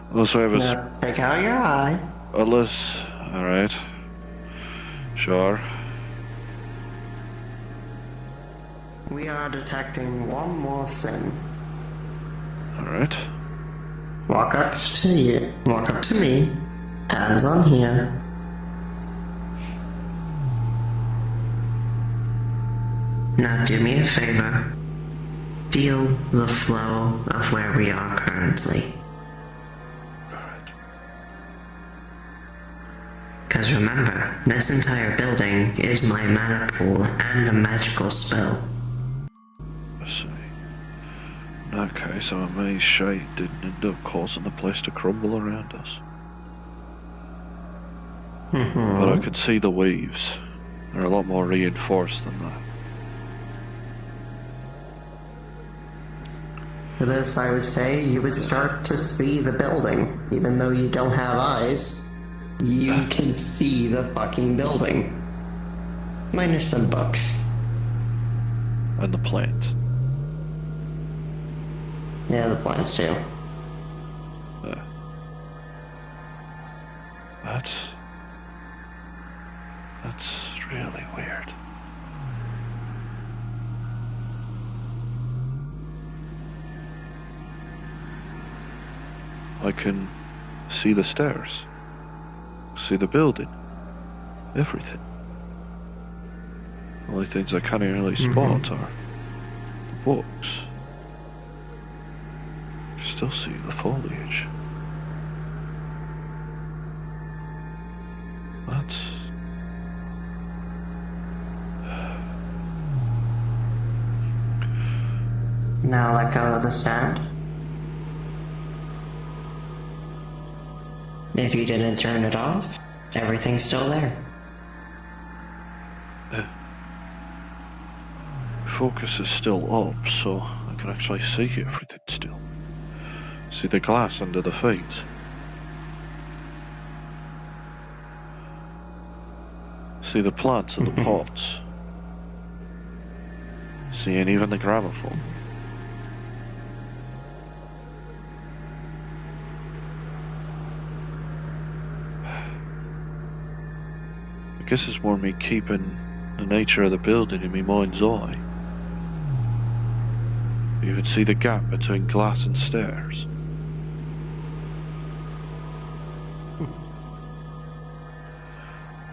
Unless we have a... Pick out your eye. Alright. Sure. We are detecting one more thing. Alright. Walk up to you. Walk up to me. Hands on here. Now do me a favor. Feel the flow of where we are currently. Alright. Because remember, this entire building is my mana pool and a magical spell. I see. In that case, I'm amazed shade didn't end up causing the place to crumble around us. But I could see the waves. They're a lot more reinforced than that. For this, I would say you would start to see the building. Even though you don't have eyes, you can see the fucking building. Minus some books. And the plant. Yeah, the plants too. That's really weird. I can see the stairs, see the building, everything. The only things I can't really spot are the books. still see the foliage. That's... Now let go of the stand. If you didn't turn it off, everything's still there. Focus is still up, so I can actually see everything still. See the glass under the feet. See the plants in the pots. See, and even the gramophone. I guess it's more me keeping the nature of the building in my mind's eye. You can see the gap between glass and stairs.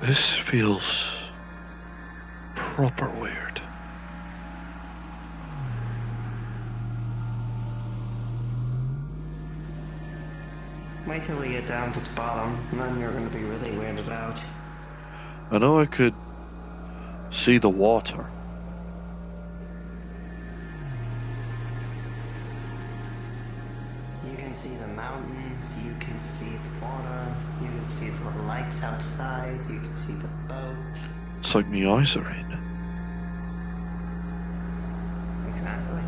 This feels proper weird. Wait till we get down to the bottom, and then you're gonna be really weirded out. I know I could see the water. You can see the mountains, you can see the water, you can see the lights outside, you can see the boat. It's like my eyes are in. Exactly.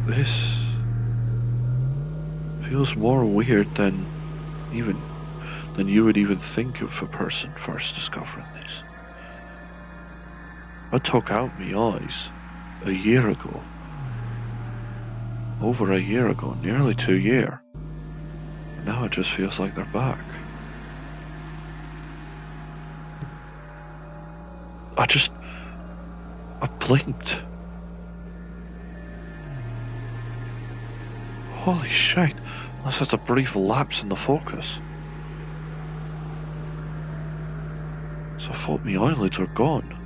This feels more weird than you would even think of a person first discovering this. I took out my eyes a year ago. Over a year ago, nearly 2 years. Now it just feels like they're back. I blinked. Holy shit, unless that's a brief lapse in the focus. So I thought my eyelids were gone.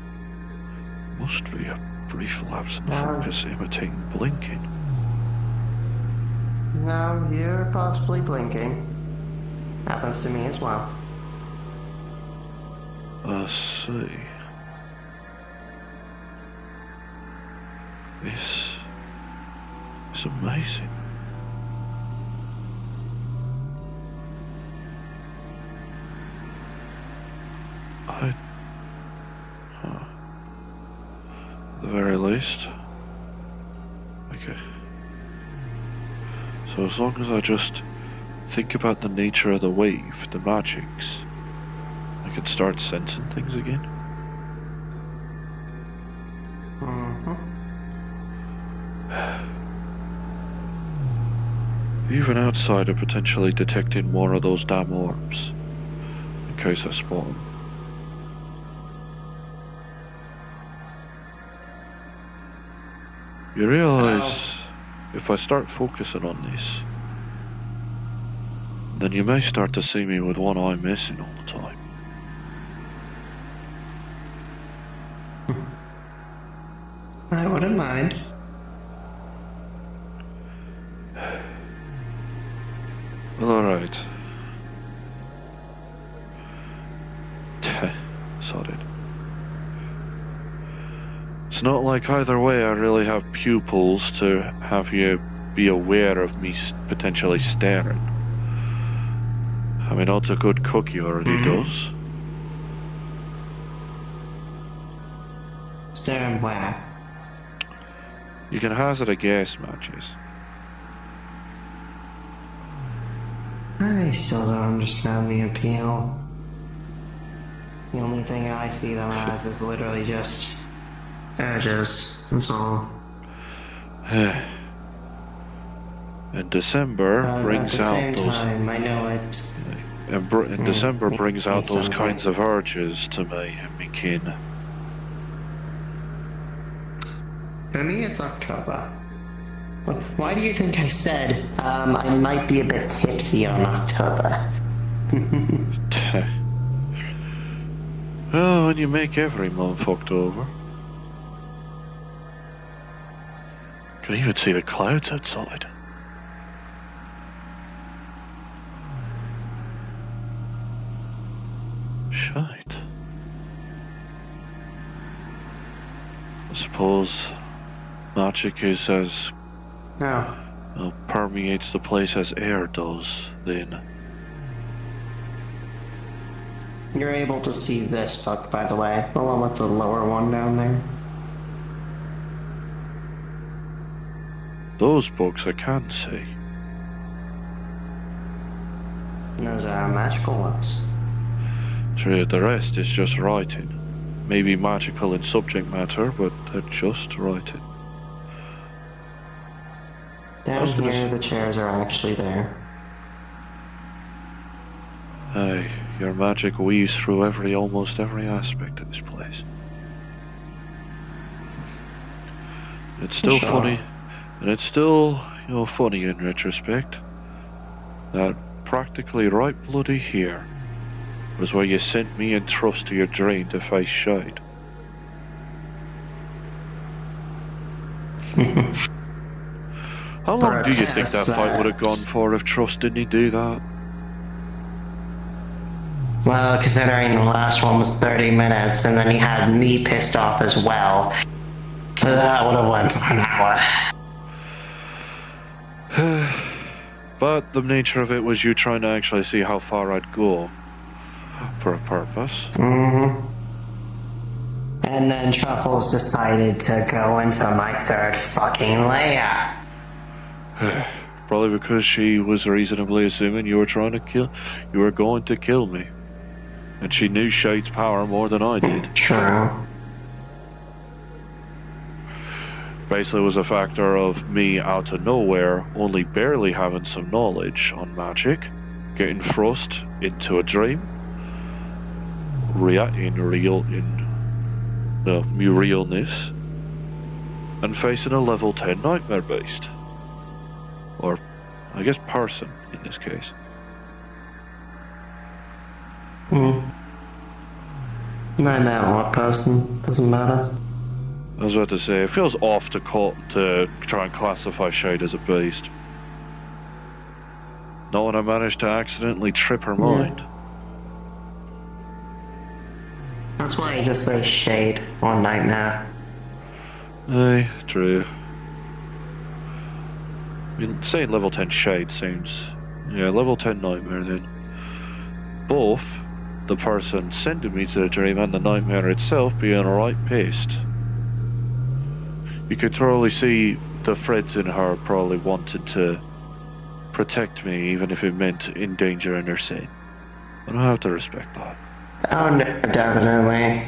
Must be a brief lapse in the focus imitating blinking. No, you're possibly blinking. Happens to me as well. I see. This is amazing. At the very least. Okay. So as long as I just think about the nature of the wave, the magics, I can start sensing things again. Even outside are potentially detecting more of those damn orbs, in case I spot them. You realise, if I start focusing on this, then you may start to see me with one eye missing all the time. I wouldn't mind. Well, alright. Sorry. It's not like either way I really have pupils to have you be aware of me potentially staring. I mean, odds a good cookie already does. Staring where? You can hazard a guess, Magius. I still don't understand the appeal. The only thing I see them as is literally just edges, that's all. And December brings out at the those. same time, I know it. And December brings out those something. kinds of urges to me and me kin. For me, it's October. Why do you think I said, I might be a bit tipsy on October? Oh, and you make every month October. Can even see the clouds outside. suppose magic is as No. permeates the place as air does, then. You're able to see this book, by the way, along with the lower one down there. Those books I can see. Those are magical ones. True, the rest is just writing. Maybe magical in subject matter, but they're just writing. Down here, the chairs are actually there. Aye, your magic weaves through almost every aspect of this place. It's still Sure. funny, and it's still, funny in retrospect, that practically right bloody here was where you sent me and Trust to your drain to face Shade. How long do you think that fight would have gone for if Trust didn't do that? Well, considering the last one was 30 minutes, and then he had me pissed off as well, that would have went for an hour. But the nature of it was you trying to actually see how far I'd go for a purpose. Mm-hmm. And then Truffles decided to go into my third fucking layer. Probably because she was reasonably assuming you were going to kill me. And she knew Shade's power more than I did. True. Basically, it was a factor of me out of nowhere, only barely having some knowledge on magic, getting thrust into a dream, reacting in the realness, and facing a level 10 nightmare beast. Or, I guess, person in this case. Nightmare what person? Doesn't matter. I was about to say, it feels off to try and classify Shade as a beast. Not when I managed to accidentally trip her mind. That's why you just say Shade or Nightmare. Aye, true. I mean, saying level 10 Shade seems... Yeah, level 10 Nightmare then. Both the person sending me to the dream and the nightmare itself being right pissed. You could thoroughly see the threads in her probably wanted to protect me, even if it meant endangering her scene. And I have to respect that. Oh, no, definitely.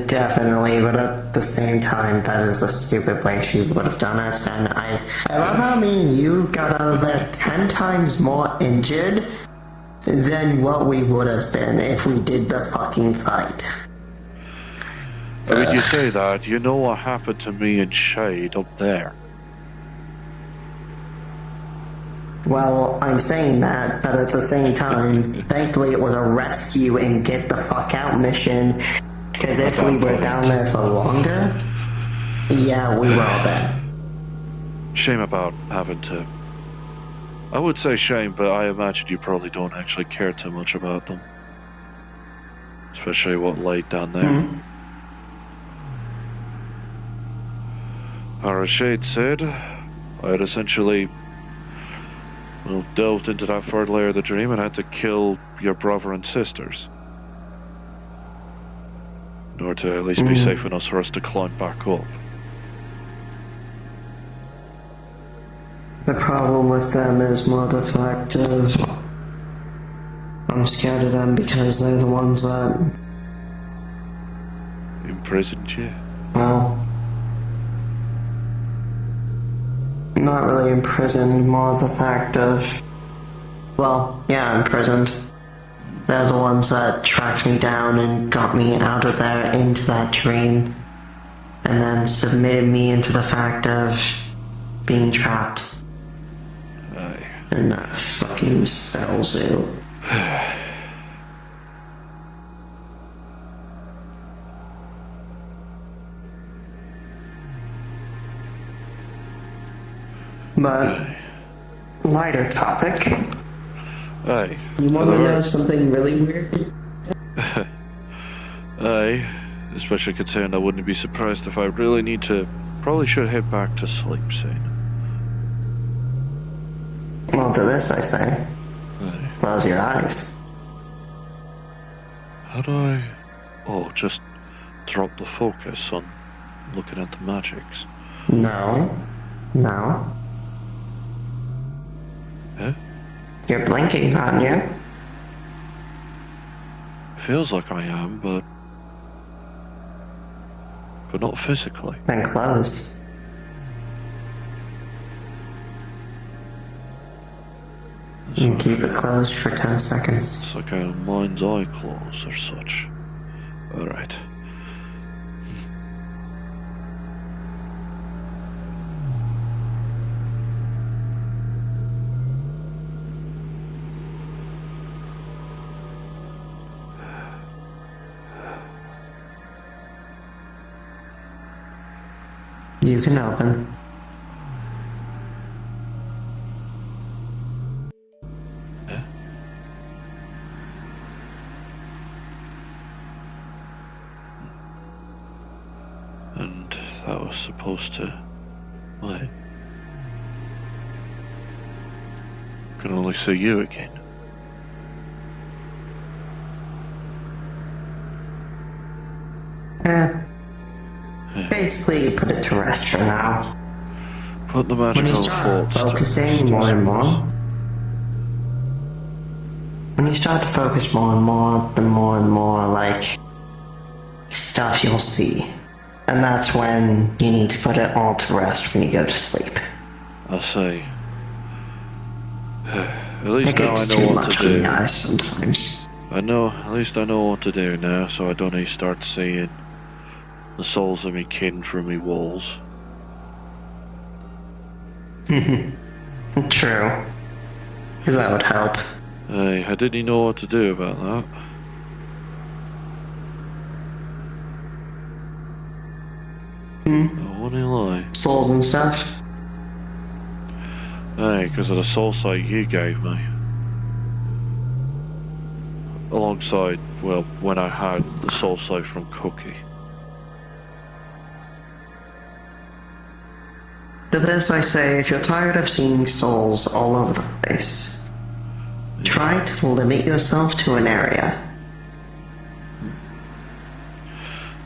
Definitely, but at the same time, that is the stupid way she would have done it, and I love how me and you got out of there 10 times more injured than what we would have been if we did the fucking fight. I mean, you say that, you know what happened to me and Shade up there. Well, I'm saying that, but at the same time, thankfully it was a rescue and get the fuck out mission, because if we were down there for longer, yeah, we were all dead. Shame about having to... I would say shame, but I imagine you probably don't actually care too much about them. Especially what laid down there. Mm-hmm. As Shade said, I had essentially delved into that third layer of the dream and had to kill your brother and sisters. In order to at least be safe enough for us to climb back up. The problem with them is more the fact of I'm scared of them because they're the ones that, Imprisoned you? well, not really imprisoned, more the fact of, well, yeah, imprisoned. They're the ones that tracked me down and got me out of there into that dream, and then submitted me into the fact of being trapped Aye. in that fucking cell zoo. But, lighter topic. Aye. You want to know something really weird? Aye. Especially considering I wouldn't be surprised if I really need to. Probably should head back to sleep soon. Well, to this I say, Aye. close your eyes. How do I... Oh, just drop the focus on looking at the magics. No. No. Eh? You're blinking, aren't you? Feels like I am, but not physically. Then close. And keep it closed for 10 seconds. It's like a mind's eye close or such. Alright. You can open. Yeah. And that was supposed to... Wait. I can only see you again. Basically, you put it to rest for now. Put the When magical you start thoughts focusing to more and more, rest. when you start to focus more and more, the more and more, like, stuff you'll see. And that's when you need to put it all to rest when you go to sleep. I see. At It least now I gets know too what much to on do. the eyes sometimes. At least I know what to do now, so I don't need to start seeing the souls of me kin through me walls. True. Because that would help. Hey, I didn't know what to do about that. I won't lie. Souls and stuff. Hey, because of the soul sight you gave me. Alongside, well, when I had the soul sight from Cookie. To this I say, if you're tired of seeing souls all over the place, try to limit yourself to an area.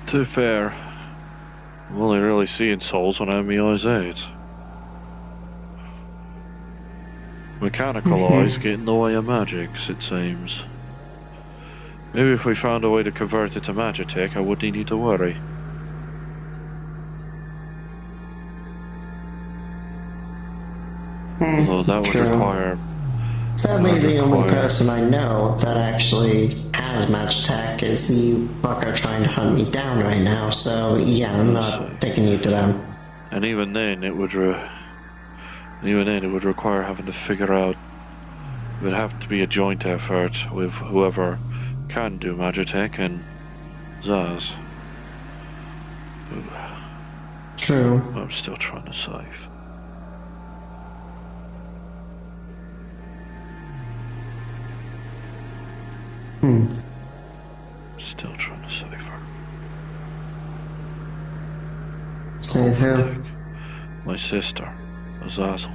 To be fair, I'm only really seeing souls when I have my eyes out. Mechanical eyes get in the way of magics, it seems. Maybe if we found a way to convert it to Magitech, I wouldn't need to worry. Although that would True. require... Sadly, the only require- person I know that actually has Magitech is the bucker trying to hunt me down right now, so yeah, I'm not taking you to them. And even then, it would require having to figure out... It would have to be a joint effort with whoever can do Magitech and Zaz. Who True. I'm still trying to save. Still trying to save her. Save who? My sister, Azazel.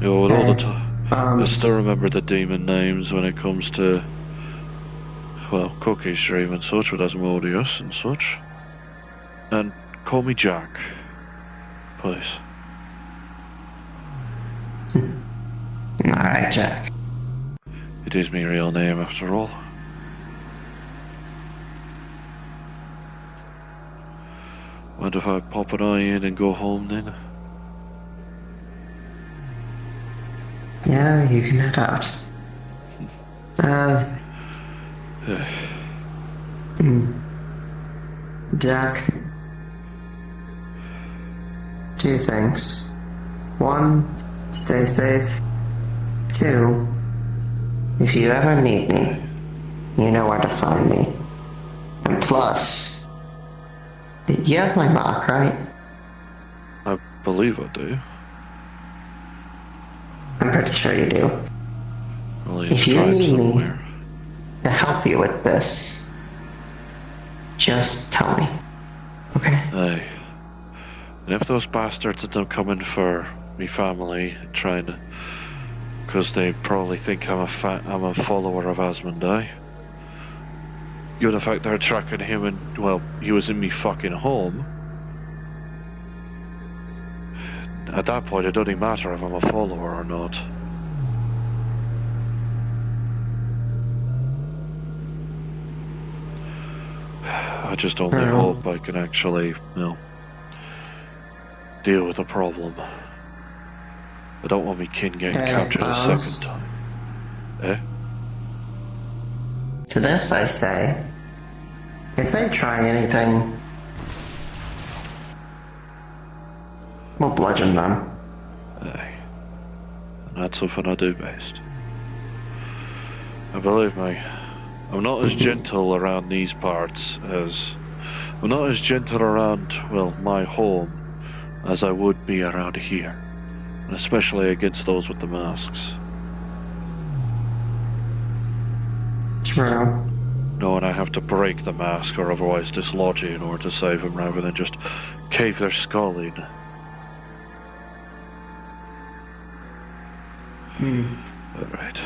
Yo, with all the time, I still remember the demon names when it comes to, well, Cookie's dream and such with Asmodeus and such. And call me Jack, please. Alright, Jack. It is my real name after all. Mind if I pop an eye in and go home then? Yeah, you can head out. Jack. 2 things. 1, stay safe. 2, if you ever need me, you know where to find me. And plus, you have my mark, right? I believe I do. I'm pretty sure you do. Well, If he's you tried need me, somewhere. to help you with this, just tell me. Okay? Aye. And if those bastards end up coming for me family, trying to... because they probably think I'm a follower of Asmundai. Given the fact they're tracking him and, well, he was in me fucking home. At that point, it doesn't matter if I'm a follower or not. I just only hope I can actually, deal with the problem. I don't want me kin getting captured a second time. Eh? To this I say, if they try anything, we'll bludgeon them. Aye. And that's something I do best. And believe me, I'm not as gentle around these parts as... I'm not as gentle around, well, my home as I would be around here. And especially against those with the masks. True. Knowing I have to break the mask or otherwise dislodge it in order to save them rather than just cave their skull in. Alright.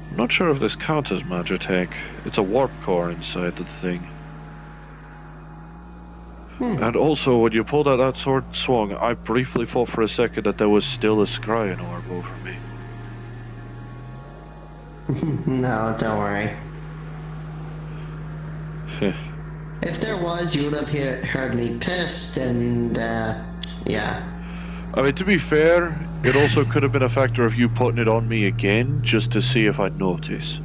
I'm not sure if this counts as Magitech. It's a warp core inside the thing. And also, when you pulled out that sword and swung, I briefly thought for a second that there was still a scrying orb over me. No, don't worry. If there was, you would have heard me pissed and, yeah. I mean, to be fair, it also could have been a factor of you putting it on me again, just to see if I'd notice.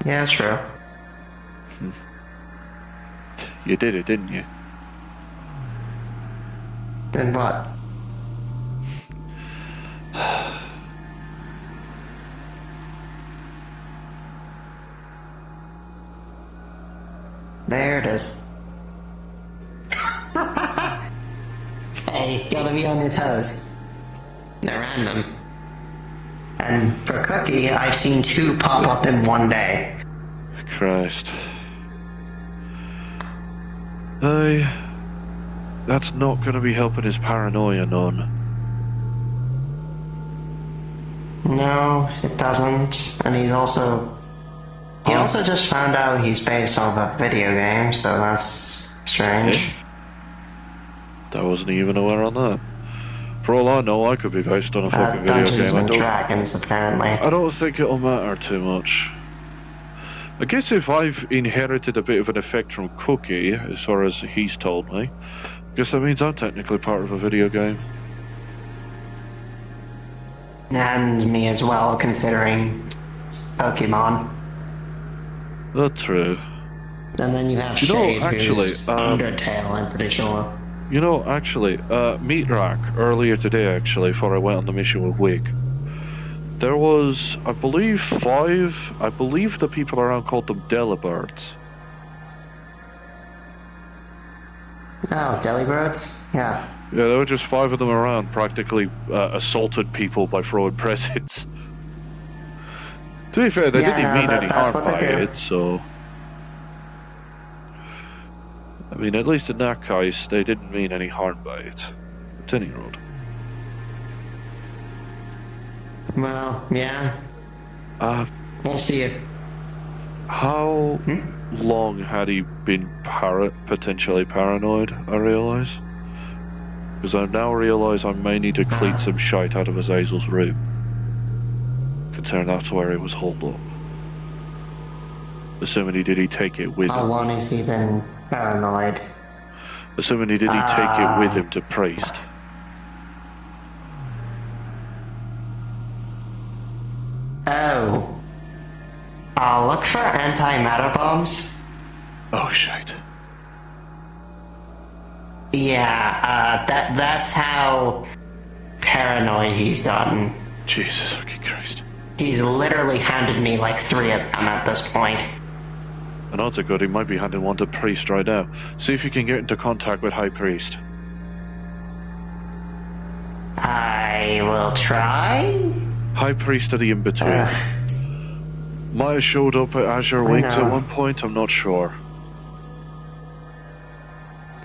Yeah, true. You did it, didn't you? Then what? There it is. Hey, gotta be on your toes. They're random. And for Cookie, I've seen 2 pop up in one day. Christ. That's not gonna be helping his paranoia none. No, it doesn't. And he's also... He also just found out he's based off a video game, so that's strange. Eh? I wasn't even aware on that. For all I know, I could be based on a fucking video Dungeons game. and Dragons, apparently. I don't think it'll matter too much. I guess if I've inherited a bit of an effect from Cookie, as far as he's told me, I guess that means I'm technically part of a video game. And me as well, considering Pokemon. That's true. And then you have You know, Shade, actually, who's Undertale, I'm pretty sure. You know, actually, Meat Rack, earlier today, actually, before I went on the mission with Wig, there was, I believe, 5, I believe the people around called them Delibirds. Oh, Delibirds? Yeah. Yeah, there were just 5 of them around, practically assaulted people by throwing presents. To be fair, they didn't mean any harm by it, so... I mean, at least in that case, they didn't mean any harm by it. At any rate. Well, yeah. We'll see if... How long had he been potentially paranoid, I realise? Because I now realise I may need to clean some shite out of Azazel's room. Considering that's where he was holed up. Assuming he take it with him. How long has he been paranoid? Assuming he take it with him to Priest. Oh. I'll look for antimatter bombs. Oh shit. Yeah, that's how paranoid he's gotten. Jesus fucking Christ. He's literally handed me like 3 of them at this point. And odds are good he might be handing one to Priest right now. See if you can get into contact with High Priest. I will try. High Priest of the In-Between. Might have showed up at Azure Wings at one point, I'm not sure.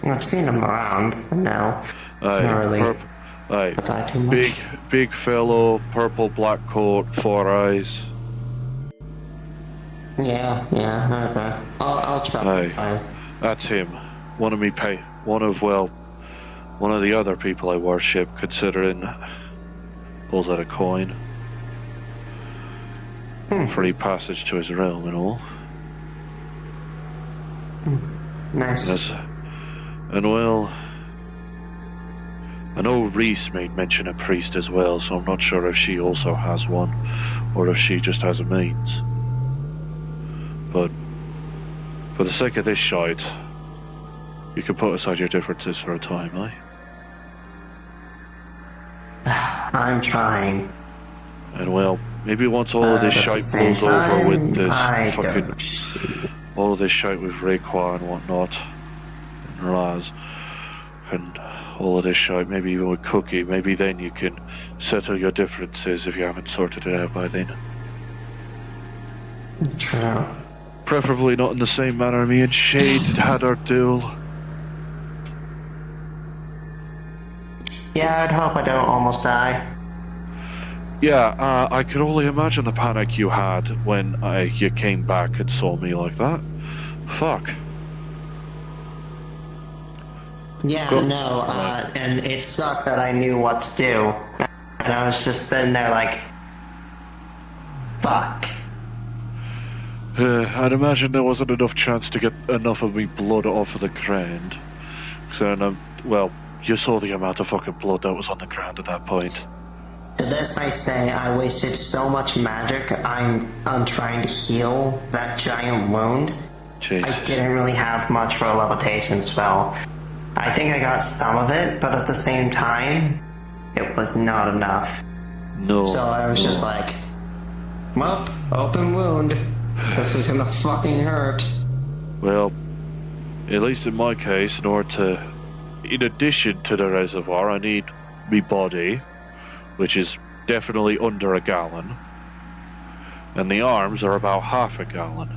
I've seen him around, but no. Aye, Not really. aye, Too much. big fellow, purple black coat, 4 eyes. Yeah, okay. I'll try. Aye, that's him. One of the other people I worship, considering pulls out a coin. Free passage to his realm and all. Nice. And well, I know Reese made mention of priest as well, so I'm not sure if she also has one, or if she just has a means. But for the sake of this shite, you can put aside your differences for a time, eh? I'm trying. And well, maybe once all of this shite blows over with this all of this shite with Rayquaza and whatnot, and Raz, and all of this shite, maybe even with Cookie, maybe then you can settle your differences if you haven't sorted it out by then. True. Preferably not in the same manner me and Shade had our duel. Yeah, I'd hope I don't almost die. Yeah, I could only imagine the panic you had when you came back and saw me like that. Fuck. Yeah, and it sucked that I knew what to do. And I was just sitting there like, fuck. I'd imagine there wasn't enough chance to get enough of me blood off of the ground. So, well, you saw the amount of fucking blood that was on the ground at that point. To this I say I wasted so much magic on trying to heal that giant wound. Jesus. I didn't really have much for a levitation spell. I think I got some of it, but at the same time, it was not enough. No. So I was just like, well, open wound. This is gonna fucking hurt. Well, at least in my case, in addition to the reservoir, I need me body, which is definitely under a gallon, and the arms are about half a gallon.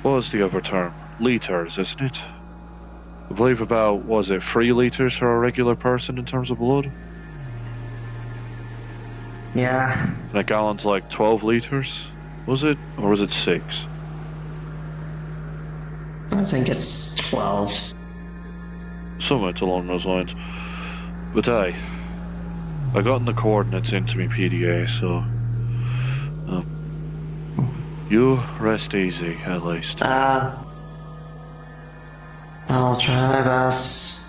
What was the other term? Liters, isn't it? I believe about, 3 liters for a regular person in terms of blood? Yeah. And a gallon's like 12 liters? Was it? Or was it 6? I think it's 12. Somewhere along those lines. But hey, I gotten the coordinates into me PDA, so you rest easy at least. I'll try my best.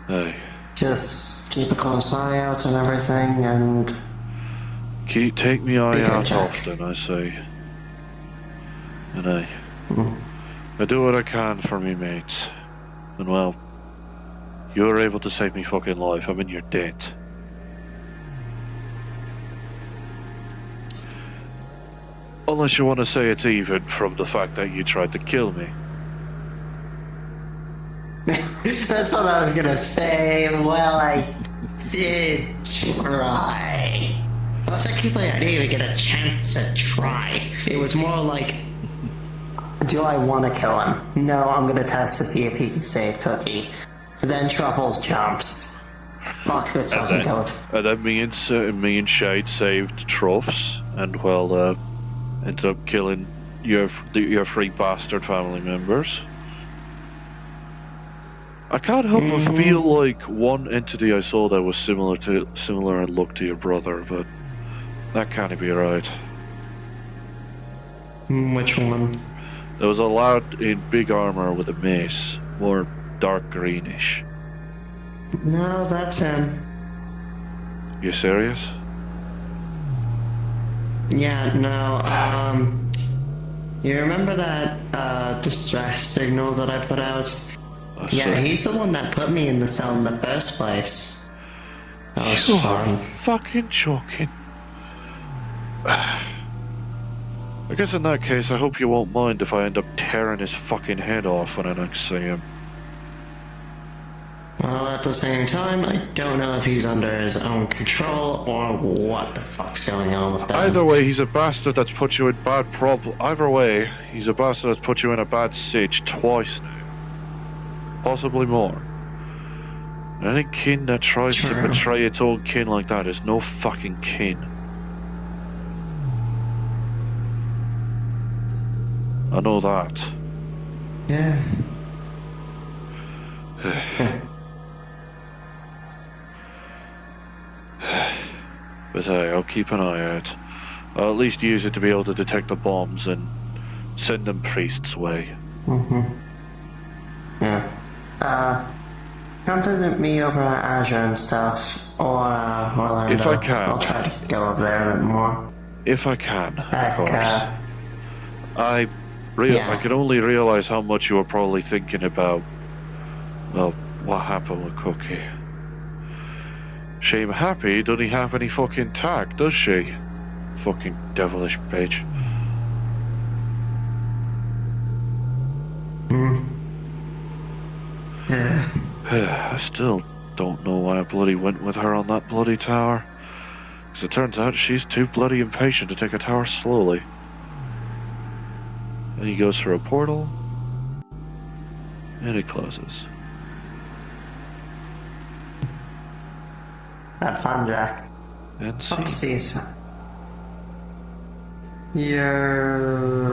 Hey, Just keep a close eye out and everything, and take me eye out Jack. often, I say. And I do what I can for me mates. And well, you were able to save me fucking life. I'm in your debt. Unless you want to say it's even from the fact that you tried to kill me. that's what I was gonna say. Well, I did try. Well, technically, I didn't even get a chance to try. It was more like, do I want to kill him? No, I'm gonna test to see if he can save Cookie. Then Truffles jumps. Fuck, this doesn't go. And then me and Shade saved Truffs, and well, ended up killing your 3 bastard family members. I can't help but feel like one entity I saw that was similar in look to your brother, but that can't be right. Which one? There was a lad in big armor with a mace, more dark greenish. No, that's him. You serious? Yeah, no, you remember that, distress signal that I put out? Yeah, he's the one that put me in the cell in the first place. That was You fun. are fucking joking. I guess in that case, I hope you won't mind if I end up tearing his fucking head off when I next see him. Well, at the same time, I don't know if he's under his own control or what the fuck's going on with that. Either way, he's a bastard that's put you in bad Either way, he's a bastard that's put you in a bad sitch twice now. Possibly more. Any kin that tries to True. betray its own kin like that is no fucking kin. I know that. Yeah. But hey, I'll keep an eye out. I'll at least use it to be able to detect the bombs and send them priests' way. Yeah. Come visit me over at Azure and stuff, or Orlando. If I can. I'll try to go over there a bit more. If I can, Heck, of course. I can only realize how much you were probably thinking about, well, what happened with Cookie. Shame Happy doesn't have any fucking tact, does she? Fucking devilish bitch. Yeah. I still don't know why I bloody went with her on that bloody tower. Because it turns out she's too bloody impatient to take a tower slowly. And he goes through a portal. And it closes. Have fun, Jack. And see. Oopsies. You're...